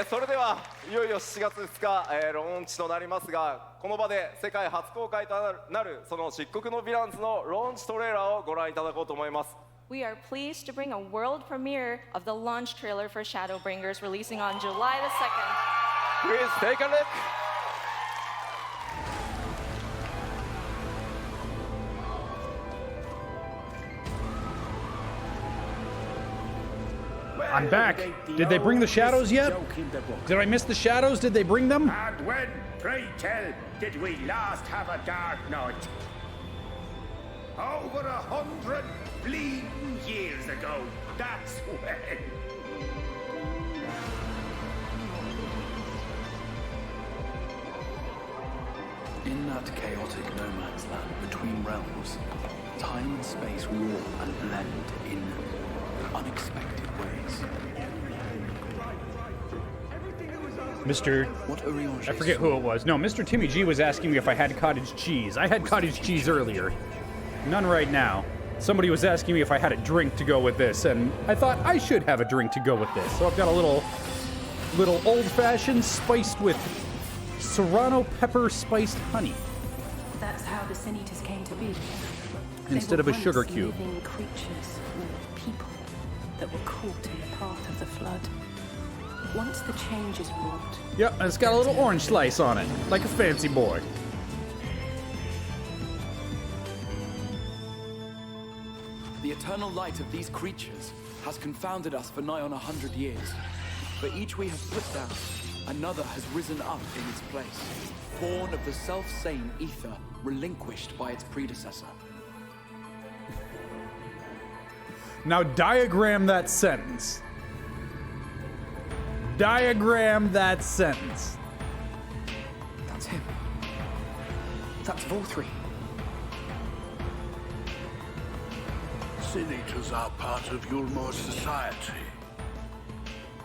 それではいよいよ7月2日、ローンチとなりますが、この場で世界初公開となるその漆黒のヴィランズのローンチトレーラーをご覧いただこうと思います。We are pleased to bring a world premiere of the launch trailer for Shadowbringers, releasing on July the 2nd. Please take a look. I'm back. Did they bring the shadows yet? Did I miss the shadows? Did they bring them? And when, pray tell, did we last have a dark night? Over 100 bleeding years ago, that's when. In that chaotic no man's land between realms, time and space warp and blend in unexpected ways. I forget who it was. No, Mr. Timmy G was asking me if I had cottage cheese. I had cottage cheese earlier. None right now. Somebody was asking me if I had a drink to go with this, and I thought I should have a drink to go with this. So I've got a little old-fashioned spiced with serrano pepper spiced honey. That's how the Sin Eaters came to be. Instead of a sugar cube. Living creatures, or people that were caught in the path of the flood. Once the change is wrought. Yep, and it's got a little orange slice on it, like a fancy boy. The eternal light of these creatures has confounded us for nigh on 100 years. For each we have put down, another has risen up in its place, born of the self-same ether relinquished by its predecessor. Now diagram that sentence. Diagram that sentence. That's him. That's Vorthree. Sin Eaters are part of Yulmor's society,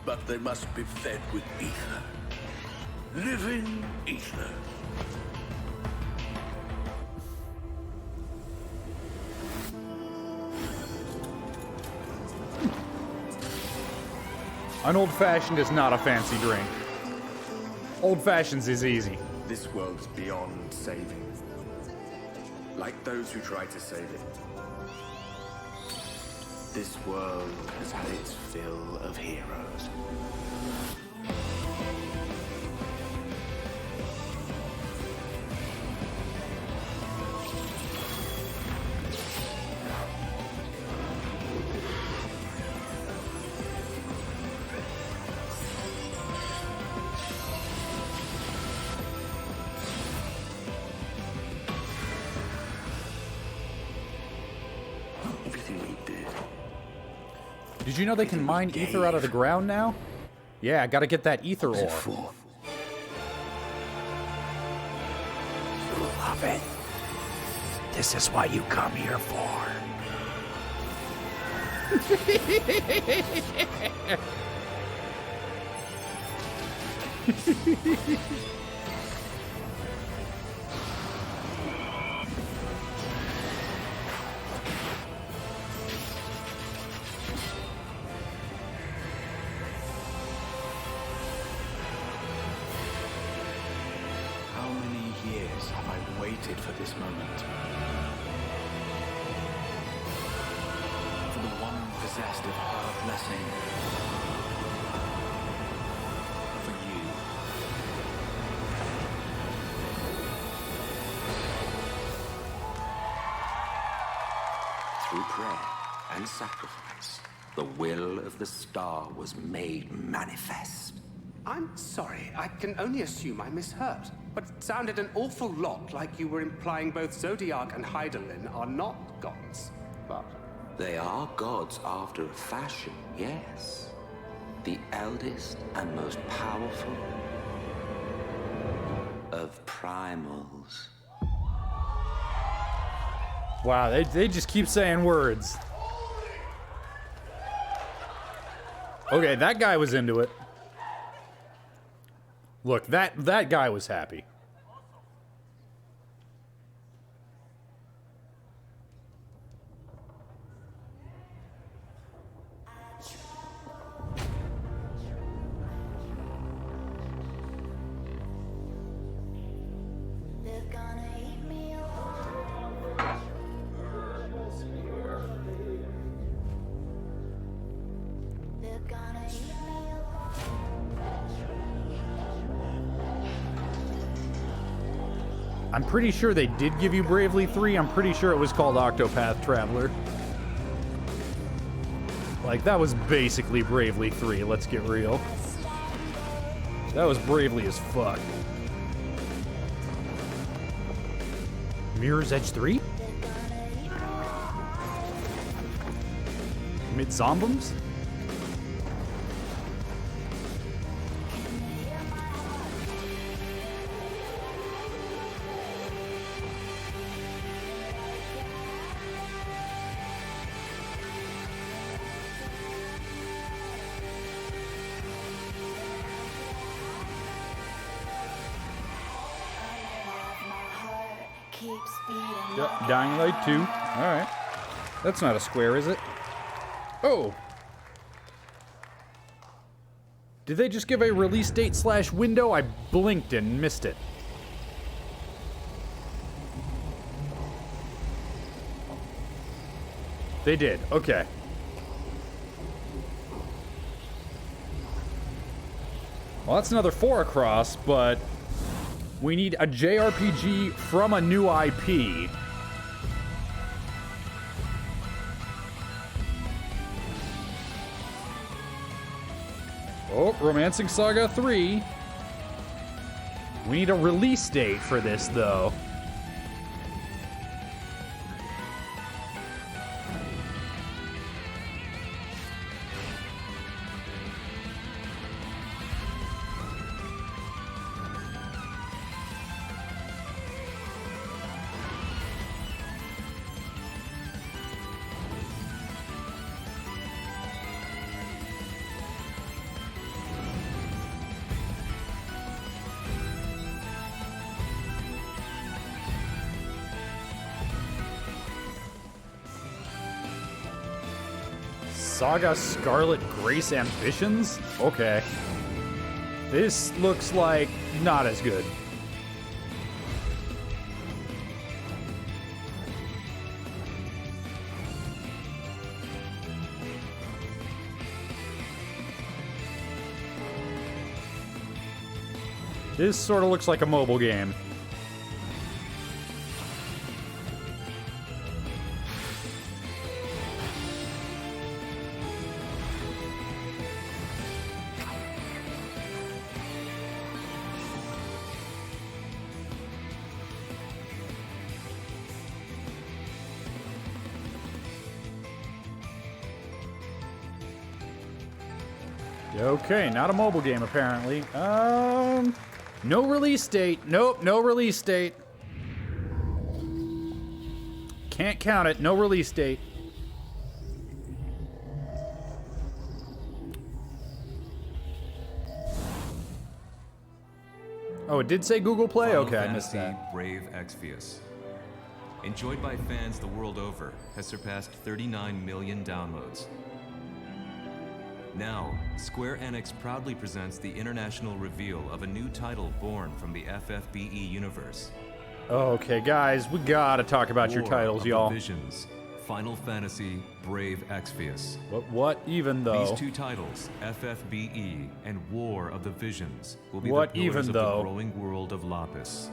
but they must be fed with ether. Living ether. An old-fashioned is not a fancy drink. Old-fashions is easy. This world's beyond saving. Like those who try to save it. This world has had its fill of heroes. Did you know they can mine ether out of the ground now? Yeah, I gotta get that ether ore. Love it. This is what you come here for. How many years have I waited for this moment? For the one possessed of her blessing. For you. Through prayer and sacrifice, the will of the star was made manifest. I'm sorry, I can only assume I misheard, but it sounded an awful lot like you were implying both Zodiac and Hydaelyn are not gods, but... They are gods after a fashion, yes. The eldest and most powerful of primals. Wow, they just keep saying words. Okay, that guy was into it. Look, that guy was happy. I'm pretty sure they did give you Bravely 3. I'm pretty sure it was called Octopath Traveler. Like, that was basically Bravely 3, let's get real. That was Bravely as fuck. Mirror's Edge 3? Mid-Zombies? Yep, Dying Light 2. Alright. That's not a square, is it? Oh! Did they just give a release date / window? I blinked and missed it. They did. Okay. Well, that's another 4 across, but we need a JRPG from a new IP. Oh, Romancing Saga 3. We need a release date for this, though. Saga Scarlet Grace Ambitions? Okay. This looks like not as good. This sort of looks like a mobile game. Okay, not a mobile game apparently. No release date. Nope, no release date. Can't count it. No release date. Oh, it did say Google Play? Final Okay, I missed Fantasy that. Brave Exvius. Enjoyed by fans the world over, has surpassed 39 million downloads. Now, Square Enix proudly presents the international reveal of a new title born from the FFBE universe. Okay, guys, we gotta talk about your War titles, of y'all. the Visions, Final Fantasy Brave Exvius. But what even though? These two titles, FFBE and War of the Visions, will be What the pillars even of though? the growing world of Lapis.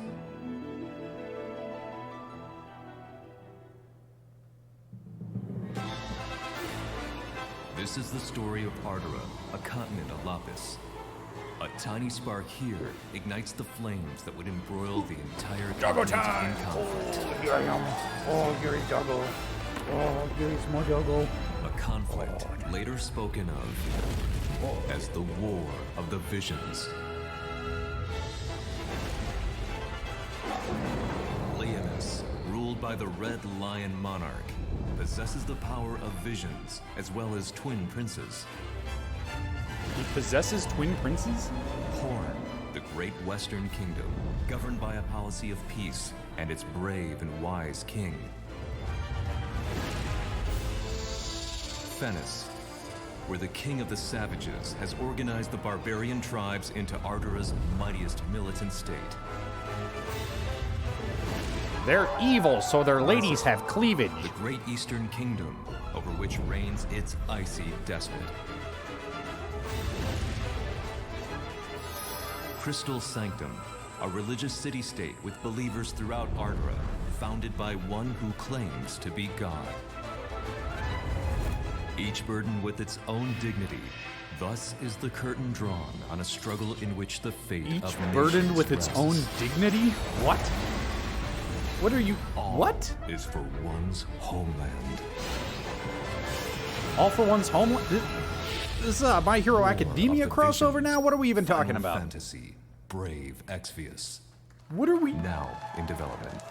This is the story of Ardora, a continent of Lapis. A tiny spark here ignites the flames that would embroil the entire Juggle continent time! in conflict. Oh, here I am. Oh, here is Juggle. Oh, here is more Juggle. A conflict later spoken of as the War of the Visions. Leonis, ruled by the Red Lion Monarch, possesses the power of visions as well as twin princes. He possesses twin princes? Horn, the great Western Kingdom, governed by a policy of peace and its brave and wise king. Fennis, where the king of the savages has organized the barbarian tribes into Ardora's mightiest militant state. They're evil, so their ladies have cleavage. The great Eastern Kingdom, over which reigns its icy despot. Crystal Sanctum, a religious city-state with believers throughout Ardora, founded by one who claims to be God. Each burdened with its own dignity, thus is the curtain drawn on a struggle in which the fate Each of burdened nations with its rests. own dignity? What? What are you... All What? is for one's homeland. All for one's homeland? This is a My Hero Academia crossover now? What are we even talking about? Fantasy, Brave Exvius. What are we... Now in development.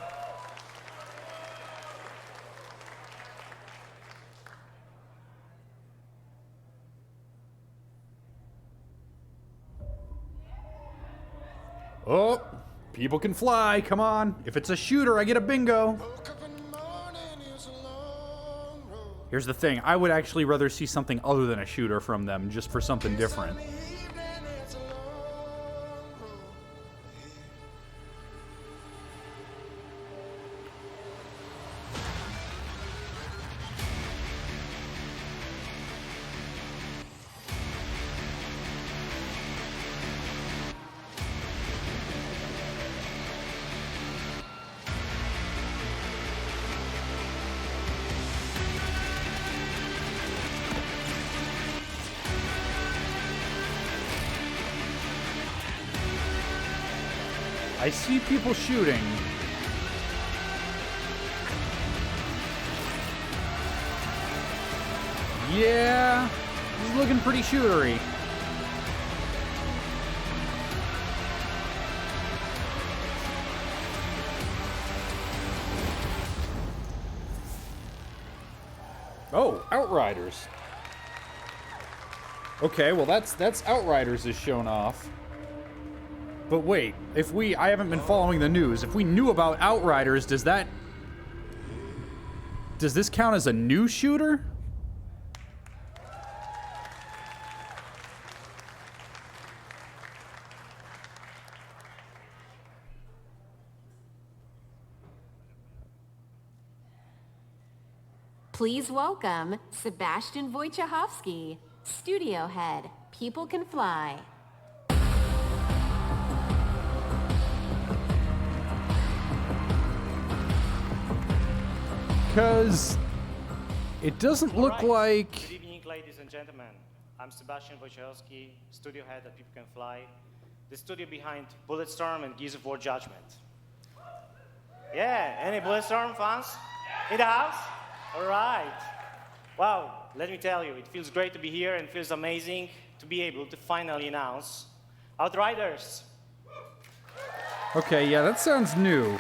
Oh, people can fly. Come on. If it's a shooter, I get a bingo. Here's the thing. I would actually rather see something other than a shooter from them, just for something different. I see people shooting. Yeah, this is looking pretty shootery. Oh, Outriders. Okay, well that's Outriders is shown off. But wait, I haven't been following the news. If we knew about Outriders, does this count as a new shooter? Please welcome Sebastian Wojciechowski, Studio Head, People Can Fly. Because it doesn't look like... Good evening, ladies and gentlemen. I'm Sebastian Wojciechowski, Studio Head at People Can Fly, the studio behind Bulletstorm and Gears of War Judgment. Yeah, any Bulletstorm fans in the house? All right. Wow, let me tell you, it feels great to be here and feels amazing to be able to finally announce Outriders. Okay, yeah, that sounds new.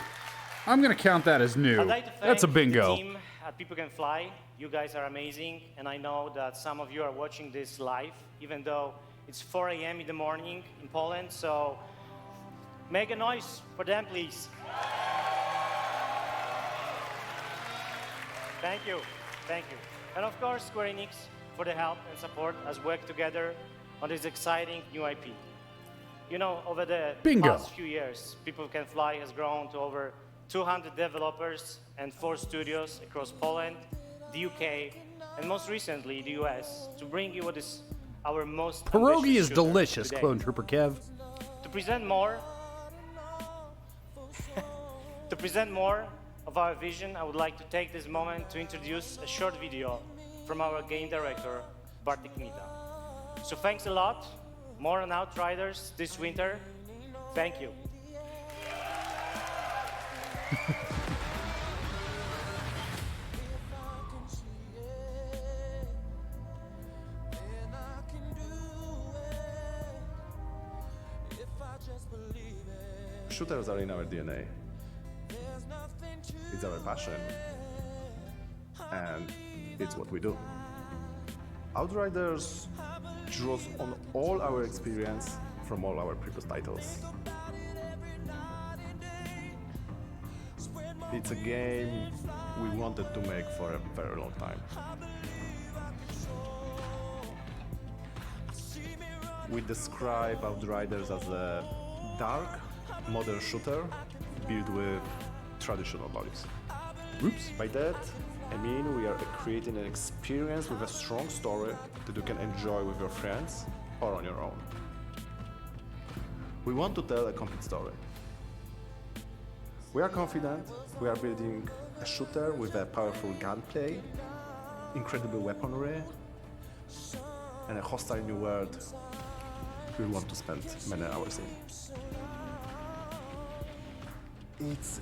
I'm gonna count that as new. I'd like to thank That's a bingo. the team at People Can Fly. You guys are amazing, and I know that some of you are watching this live, even though it's 4 a.m. in the morning in Poland, so make a noise for them, please. Thank you, thank you. And of course, Square Enix for the help and support as we work together on this exciting new IP. You know, over the past few years, People Can Fly has grown to over 200 developers and 4 studios across Poland, the UK, and most recently the US to bring you what is our most Pierogi ambitious is shooter delicious, today. Clone Trooper Kev. To present more of our vision, I would like to take this moment to introduce a short video from our game director, Bartek Nita. So thanks a lot. More on Outriders this winter. Thank you. Shooters are in our DNA. It's our passion. And it's what we do. Outriders draws on all our experience from all our previous titles. It's a game we wanted to make for a very long time. We describe Outriders as a dark, modern shooter built with traditional values. Oops. By that, I mean we are creating an experience with a strong story that you can enjoy with your friends or on your own. We want to tell a complete story. We are confident we are building a shooter with a powerful gunplay, incredible weaponry, and a hostile new world we want to spend many hours in.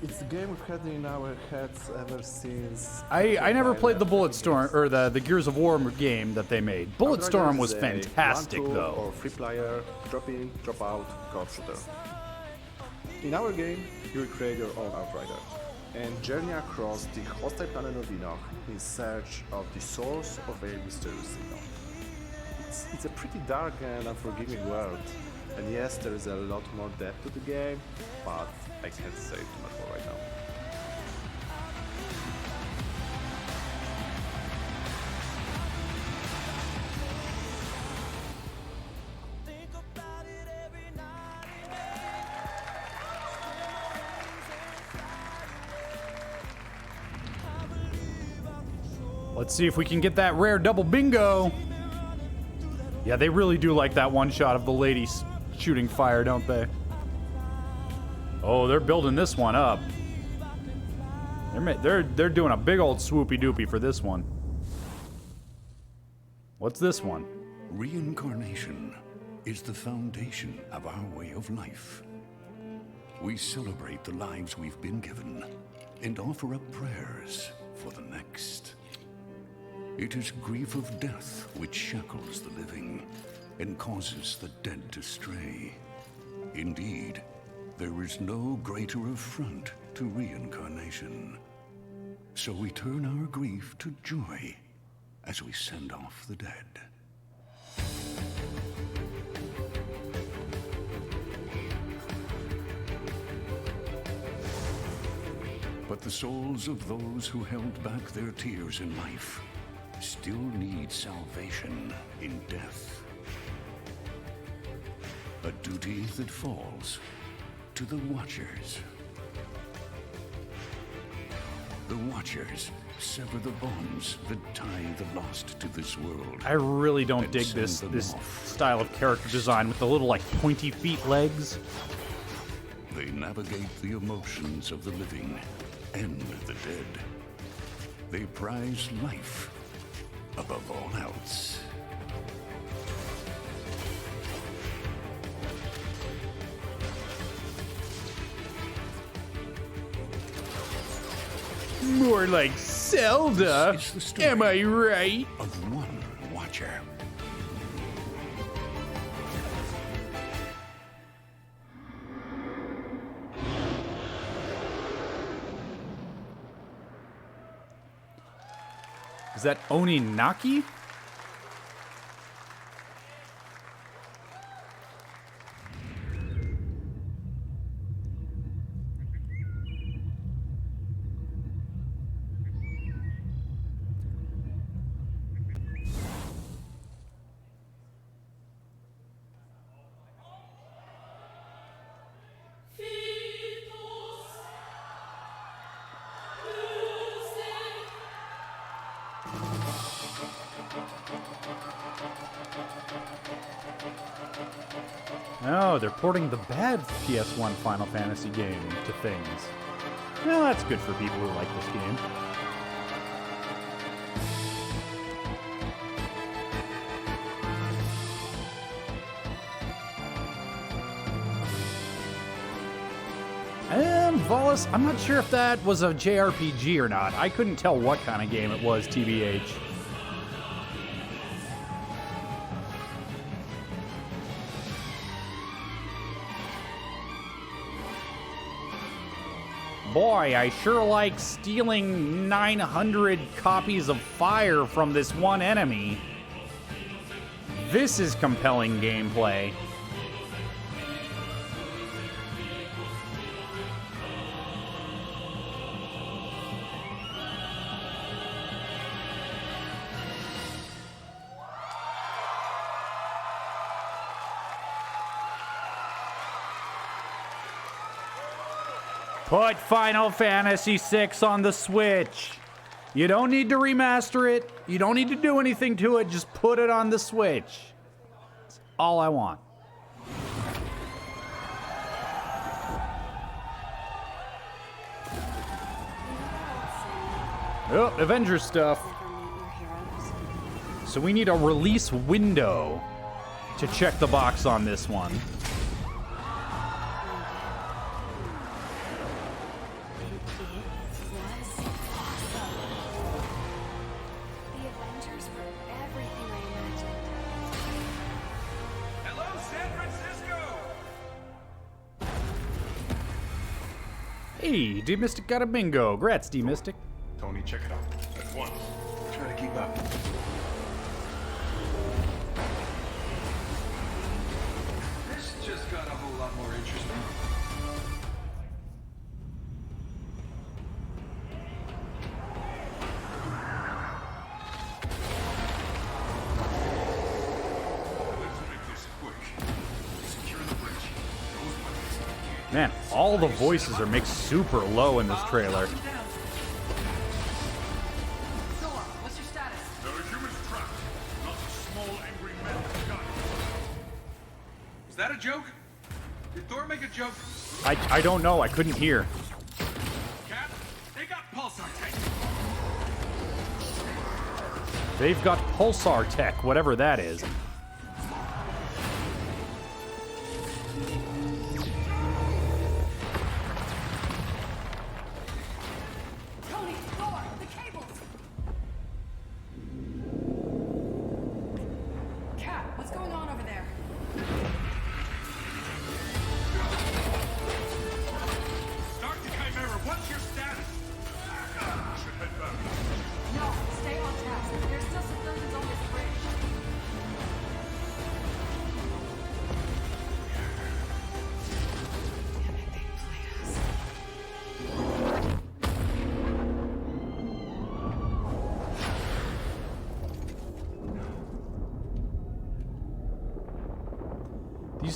It's a game we've had in our heads ever since. I never played the Bulletstorm or the Gears of War game that they made. Bulletstorm was fantastic though. Or free player, drop in, drop out, co-op shooter. In our game, you will create your own Outrider and journey across the hostile planet of Enoch in search of the source of a mysterious signal. It's a pretty dark and unforgiving world, and yes, there is a lot more depth to the game, but I can't say too much more right now. Let's see if we can get that rare double bingo. Yeah, they really do like that one shot of the lady shooting fire, don't they? Oh, they're building this one up. They're doing a big old swoopy doopy for this one. What's this one? Reincarnation is the foundation of our way of life. We celebrate the lives we've been given and offer up prayers for the next. It is grief of death which shackles the living and causes the dead to stray. Indeed, there is no greater affront to reincarnation. So we turn our grief to joy as we send off the dead. But the souls of those who held back their tears in life still need salvation in death. A duty that falls to the Watchers. The Watchers sever the bonds that tie the lost to this world. I really don't dig this style of character design with the little like pointy feet legs. They navigate the emotions of the living and the dead. They prize life above all else. More like Zelda. Am I right? Of one Watcher. Is that Oninaki? No, they're porting the bad PS1 Final Fantasy game to things. Well, that's good for people who like this game. Vollus, I'm not sure if that was a JRPG or not. I couldn't tell what kind of game it was, TBH. Boy, I sure like stealing 900 copies of fire from this one enemy. This is compelling gameplay. Put Final Fantasy VI on the Switch. You don't need to remaster it. You don't need to do anything to it. Just put it on the Switch. That's all I want. Oh, Avengers stuff. So we need a release window to check the box on this one. Hey, D-Mystic got a bingo. Grats, D-Mystic. Tony, check it out. At once. Try to keep up. This just got a whole lot more interesting. Let's make this quick. Secure the bridge. Those weapons. Man, all the voices are mixed super low in this trailer. What's your status? There are humans trapped. Not a small angry men with guns. Was that a joke? Did Thor make a joke? I don't know. I couldn't hear. Cap, they got pulsar tech. They've got pulsar tech, whatever that is. Tony, Thor, the cables. Cap, what's going on over there? Start the Chimera. What's your status? Should head back. No, stay on task. There's still civilians on this bridge.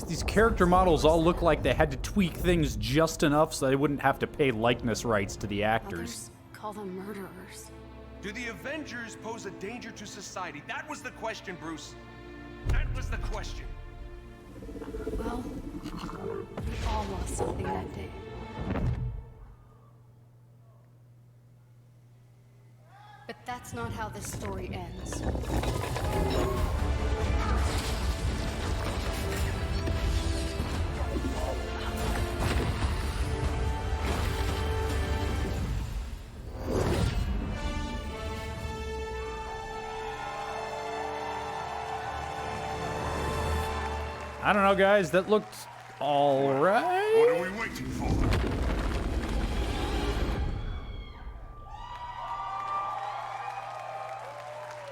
These character models all look like they had to tweak things just enough so they wouldn't have to pay likeness rights to the actors. Call them murderers. Do the Avengers pose a danger to society? That was the question, Bruce. That was the question. Well, we all lost something that day. But that's not how this story ends. I don't know, guys. That looked all right. What are we waiting for?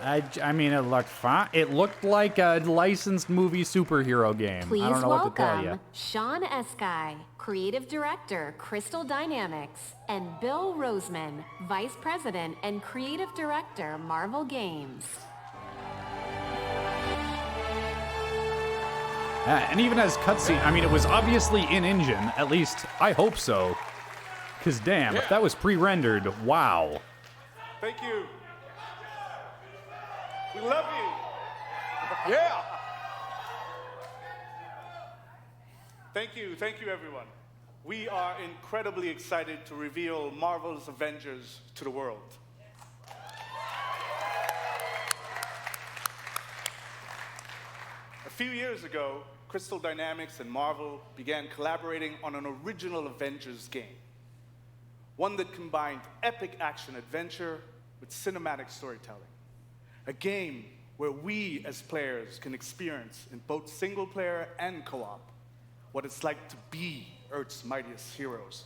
I mean, it looked fine. It looked like a licensed movie superhero game. Please I don't know what to tell you. welcome Sean Eskai, Creative Director, Crystal Dynamics, and Bill Roseman, Vice President and Creative Director, Marvel Games. And even as cutscene, I mean, it was obviously in-engine. At least, I hope so. Because damn, if that was pre-rendered, wow. Thank you. We love you. Yeah. Thank you, everyone. We are incredibly excited to reveal Marvel's Avengers to the world. A few years ago, Crystal Dynamics and Marvel began collaborating on an original Avengers game. One that combined epic action-adventure with cinematic storytelling. A game where we as players can experience in both single-player and co-op what it's like to be Earth's mightiest heroes.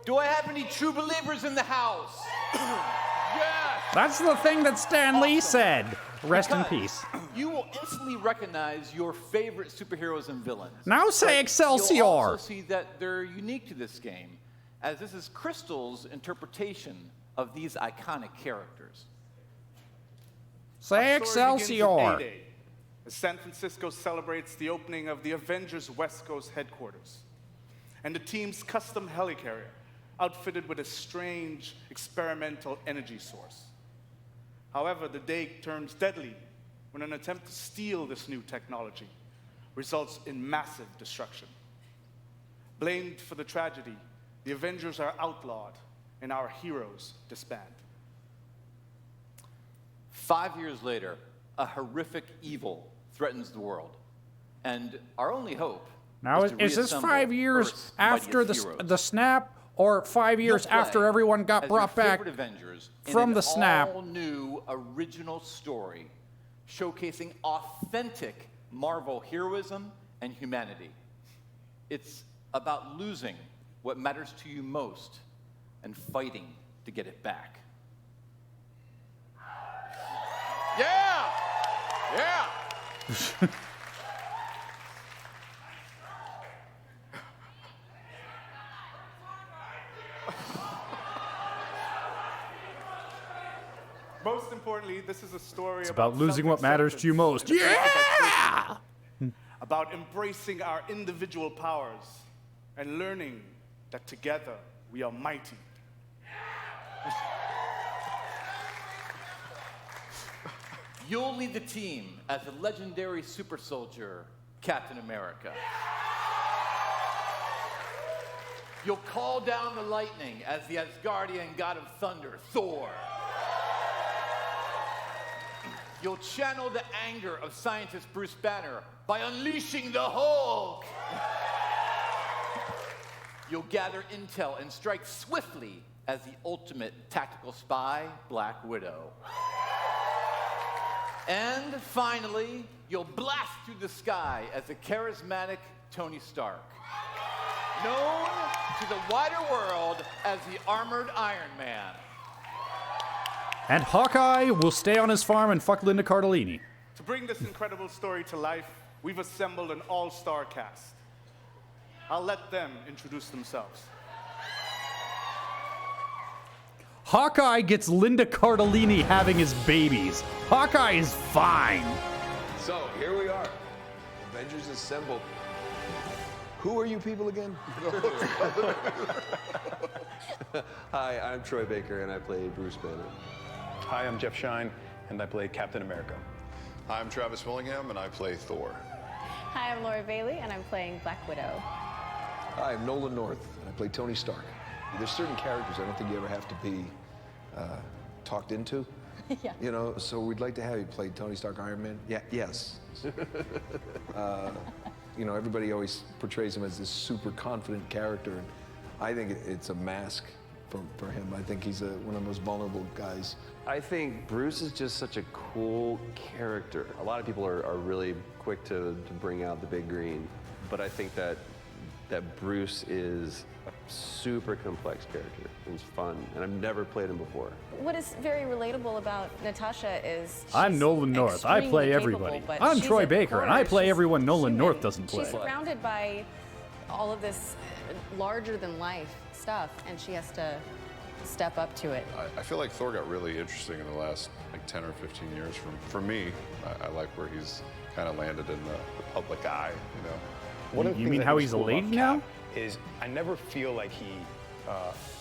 Do I have any true believers in the house? Yes! That's the thing that Stan Lee said. Rest in peace. You will instantly recognize your favorite superheroes and villains. Now say But Excelsior! You'll also see that they're unique to this game, as this is Crystal's interpretation of these iconic characters. Say Our story begins Excelsior! in A-Day, as San Francisco celebrates the opening of the Avengers West Coast headquarters, and the team's custom helicarrier, outfitted with a strange experimental energy source. However, the day turns deadly when an attempt to steal this new technology results in massive destruction. Blamed for the tragedy, the Avengers are outlawed and our heroes disband. 5 years later, a horrific evil threatens the world. And our only hope Now, is to is this reassemble 5 years Earth's after mightiest heroes. the snap, or 5 years You'll play after everyone got as brought your back favorite Avengers in from an the snap? all-new original story showcasing authentic Marvel heroism and humanity. It's about losing what matters to you most and fighting to get it back. Yeah! Yeah! Most importantly, this is a story It's about losing what matters to you most. Yeah! About embracing our individual powers and learning that together we are mighty. You'll lead the team as the legendary super soldier, Captain America. You'll call down the lightning as the Asgardian god of thunder, Thor. You'll channel the anger of scientist Bruce Banner by unleashing the Hulk. You'll gather intel and strike swiftly as the ultimate tactical spy, Black Widow. And finally, you'll blast through the sky as the charismatic Tony Stark, known to the wider world as the Armored Iron Man. And Hawkeye will stay on his farm and fuck Linda Cardellini. To bring this incredible story to life, we've assembled an all-star cast. I'll let them introduce themselves. Hawkeye gets Linda Cardellini having his babies. Hawkeye is fine. So, here we are. Avengers assembled. Who are you people again? Hi, I'm Troy Baker, and I play Bruce Banner. Hi, I'm Jeff Shine, and I play Captain America. Hi, I'm Travis Willingham, and I play Thor. Hi, I'm Laura Bailey, and I'm playing Black Widow. Hi, I'm Nolan North, and I play Tony Stark. There's certain characters I don't think you ever have to be talked into. Yeah. You know, so we'd like to have you play Tony Stark, Iron Man. Yeah, yes. You know, everybody always portrays him as this super confident character, and I think it's a mask for him. I think he's one of the most vulnerable guys. I think Bruce is just such a cool character. A lot of people are really quick to bring out the big green, but I think that Bruce is a super complex character. It's fun, and I've never played him before. What is very relatable about Natasha is I'm Nolan North. I play extremely everybody. capable, but I'm she's Troy a Baker, and I core. play She's everyone Nolan human. North doesn't play. She's surrounded by all of this larger-than-life stuff, and she has to step up to it. I feel like Thor got really interesting in the last 10 or 15 years. For me, I like where he's kind of landed in the public eye, you know. One of the You things mean I how think he's is a cool lady about now? Cap is I never feel like he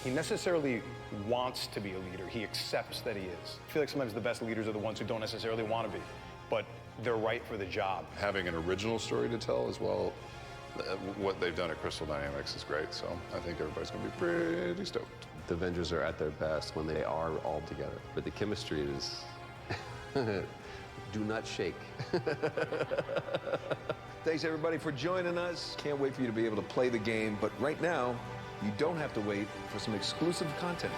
necessarily wants to be a leader. He accepts that he is. I feel like sometimes the best leaders are the ones who don't necessarily want to be. But they're right for the job. Having an original story to tell as well, what they've done at Crystal Dynamics is great, so I think everybody's going to be pretty stoked. The Avengers are at their best when they are all together, but the chemistry is do not shake. Thanks everybody for joining us. Can't wait for you to be able to play the game, but right now, you don't have to wait for some exclusive content.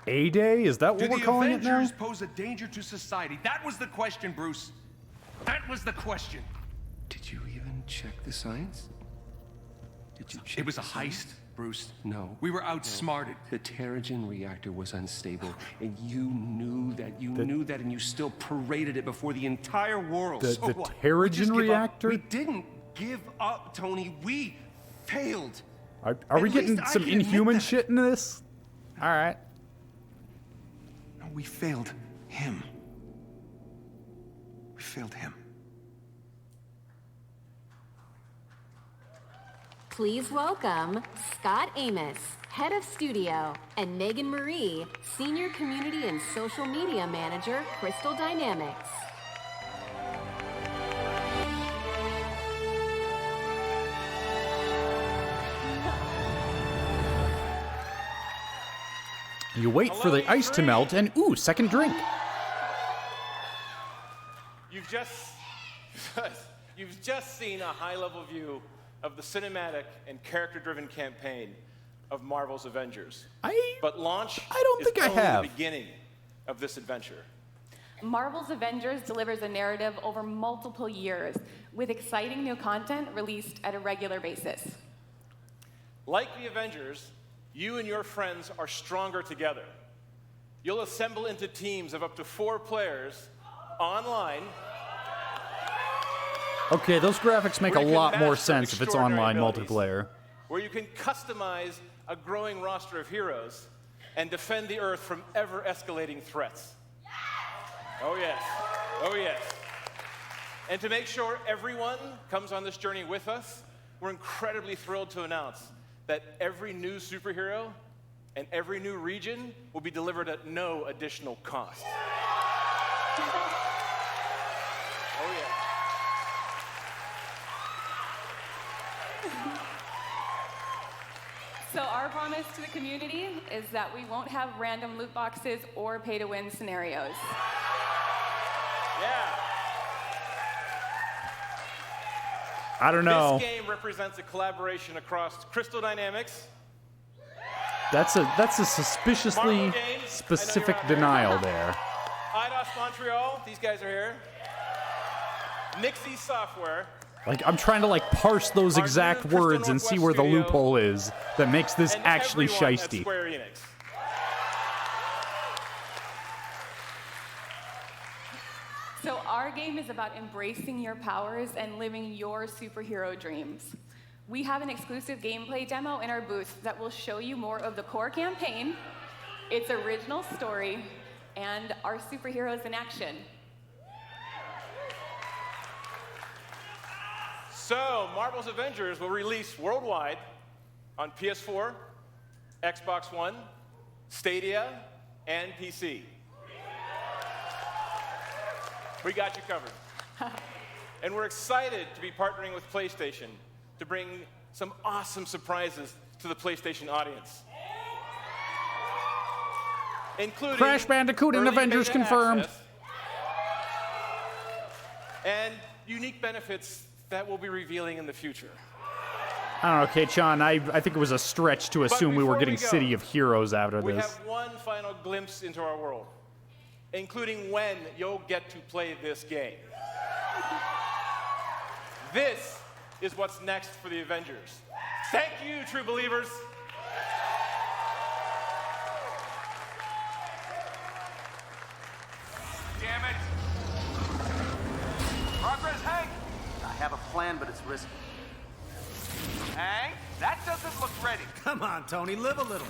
A-Day? Is that what we're calling it now? Do the Avengers pose a danger to society? That was the question, Bruce. That was the question. Did you even check the science? Did you check It was a the science? heist, Bruce. No. We were outsmarted. The Terrigen reactor was unstable, and you knew that. You knew that, and you still paraded it before the entire world. The So what? Terrigen We just give up? reactor? We didn't give up, Tony. We failed. Are At we getting least I some can admit Inhuman that. shit in this? All right. No, we failed him. We failed him. Please welcome Scott Amos, Head of Studio, and Megan Marie, Senior Community and Social Media Manager, Crystal Dynamics. You wait for the ice to melt, and ooh, second drink. You've just seen a high-level view of the cinematic and character-driven campaign of Marvel's Avengers. But launch don't is think I only have. the beginning of this adventure. Marvel's Avengers delivers a narrative over multiple years, with exciting new content released at a regular basis. Like the Avengers, you and your friends are stronger together. You'll assemble into teams of up to 4 players online. Okay, those graphics make a where you can lot more master sense if it's extraordinary online abilities, multiplayer. Where you can customize a growing roster of heroes and defend the Earth from ever-escalating threats. Oh yes, oh yes. And to make sure everyone comes on this journey with us, we're incredibly thrilled to announce that every new superhero and every new region will be delivered at no additional cost. Oh yeah. So our promise to the community is that we won't have random loot boxes or pay-to-win scenarios. I don't know. This game represents a collaboration across Crystal Dynamics, That's a suspiciously Marvel Games, specific I know you're out denial there. there. IDOS Montreal, these guys are here. Nixie Software, Like, I'm trying to, like, parse those exact words and see where the loophole is that makes this and actually everyone at shiesty. Square Enix. So our game is about embracing your powers and living your superhero dreams. We have an exclusive gameplay demo in our booth that will show you more of the core campaign, its original story, and our superheroes in action. So, Marvel's Avengers will release worldwide on PS4, Xbox One, Stadia, and PC. We got you covered. And we're excited to be partnering with PlayStation to bring some awesome surprises to the PlayStation audience. Including Crash Bandicoot and early Avengers beta confirmed. access and unique benefits that we'll be revealing in the future. I don't know, okay, Sean, I think it was a stretch to assume we were before getting we go, City of Heroes out of We this. have one final glimpse into our world, including when you'll get to play this game. This is what's next for the Avengers. Thank you, true believers. Damn it! Progress, Hank! I have a plan, but it's risky. Hank, that doesn't look ready. Come on, Tony, live a little.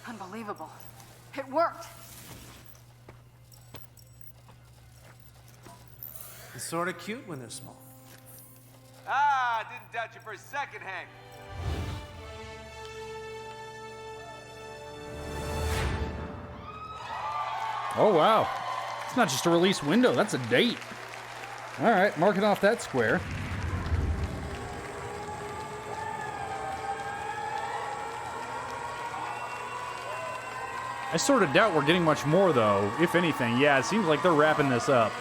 Unbelievable. It worked. It's sort of cute when they're small. Ah, didn't doubt you for a second, Hank. Oh, wow. It's not just a release window, that's a date. All right, marking off that square. I sort of doubt we're getting much more, though, if anything. Yeah, it seems like they're wrapping this up.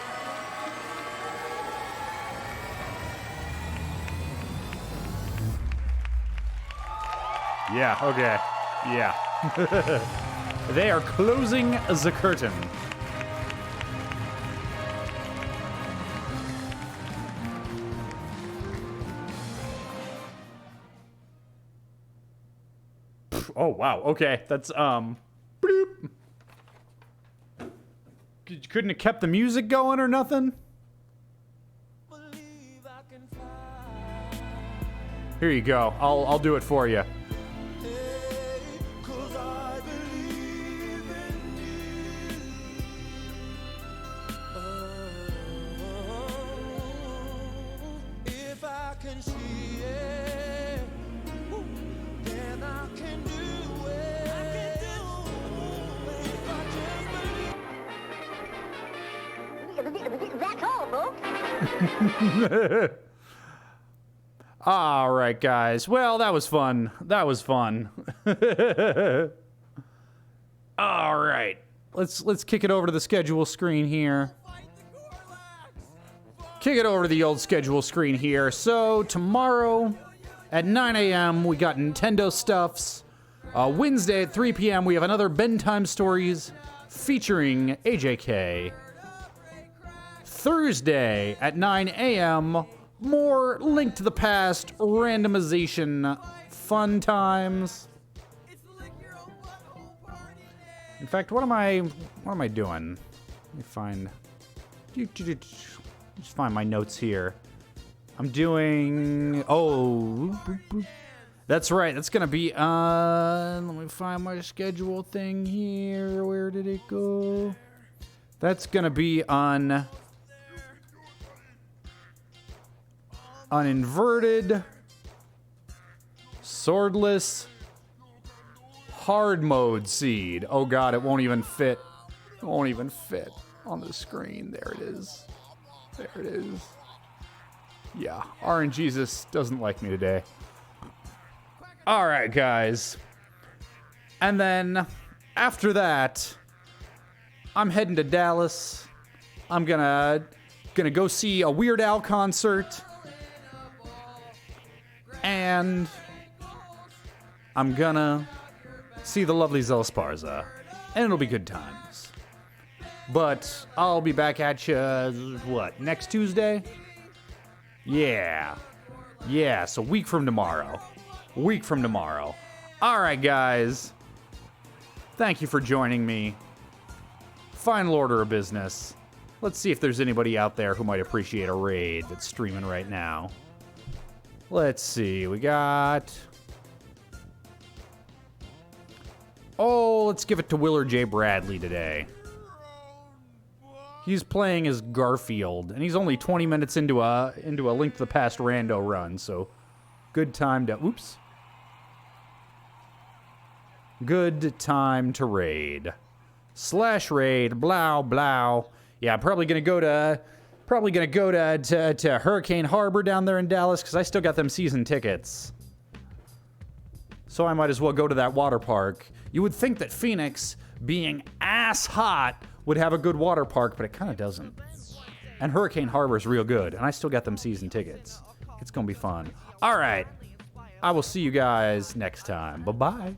Yeah, okay. Yeah. They are closing the curtain. Oh, wow. Okay, that's, bloop. Couldn't have kept the music going or nothing? Here you go. I'll do it for you. All right, guys. Well, that was fun. That was fun. All right. Let's kick it over to the schedule screen here. Kick it over to the old schedule screen here. So, tomorrow at 9 a.m., we got Nintendo Stuffs. Wednesday at 3 p.m., we have another Bedtime Stories featuring AJK. Thursday at 9 a.m., more Link to the Past randomization fun times. In fact, what am I doing? Let me find. Just find my notes here. I'm doing. Oh, that's right. That's gonna be on. Let me find my schedule thing here. Where did it go? That's gonna be on. Uninverted, swordless, hard mode seed. Oh god, it won't even fit. It won't even fit on the screen. There it is. There it is. Yeah, RNGesus doesn't like me today. All right, guys. And then after that, I'm heading to Dallas. I'm gonna go see a Weird Al concert. And I'm gonna see the lovely Zelsparza, and it'll be good times. But I'll be back at you, what, next Tuesday? Yeah. Yeah, so week from tomorrow. Week from tomorrow. All right, guys. Thank you for joining me. Final order of business. Let's see if there's anybody out there who might appreciate a raid that's streaming right now. Let's see, we got... Oh, let's give it to Willard J. Bradley today. He's playing as Garfield, and he's only 20 minutes into a Link to the Past rando run, so good time to... Oops. Good time to raid. Slash raid, blow, blow. Yeah, I'm probably gonna go to Hurricane Harbor down there in Dallas, because I still got them season tickets. So I might as well go to that water park. You would think that Phoenix, being ass hot, would have a good water park, but it kind of doesn't. And Hurricane Harbor is real good, and I still got them season tickets. It's going to be fun. All right. I will see you guys next time. Bye-bye.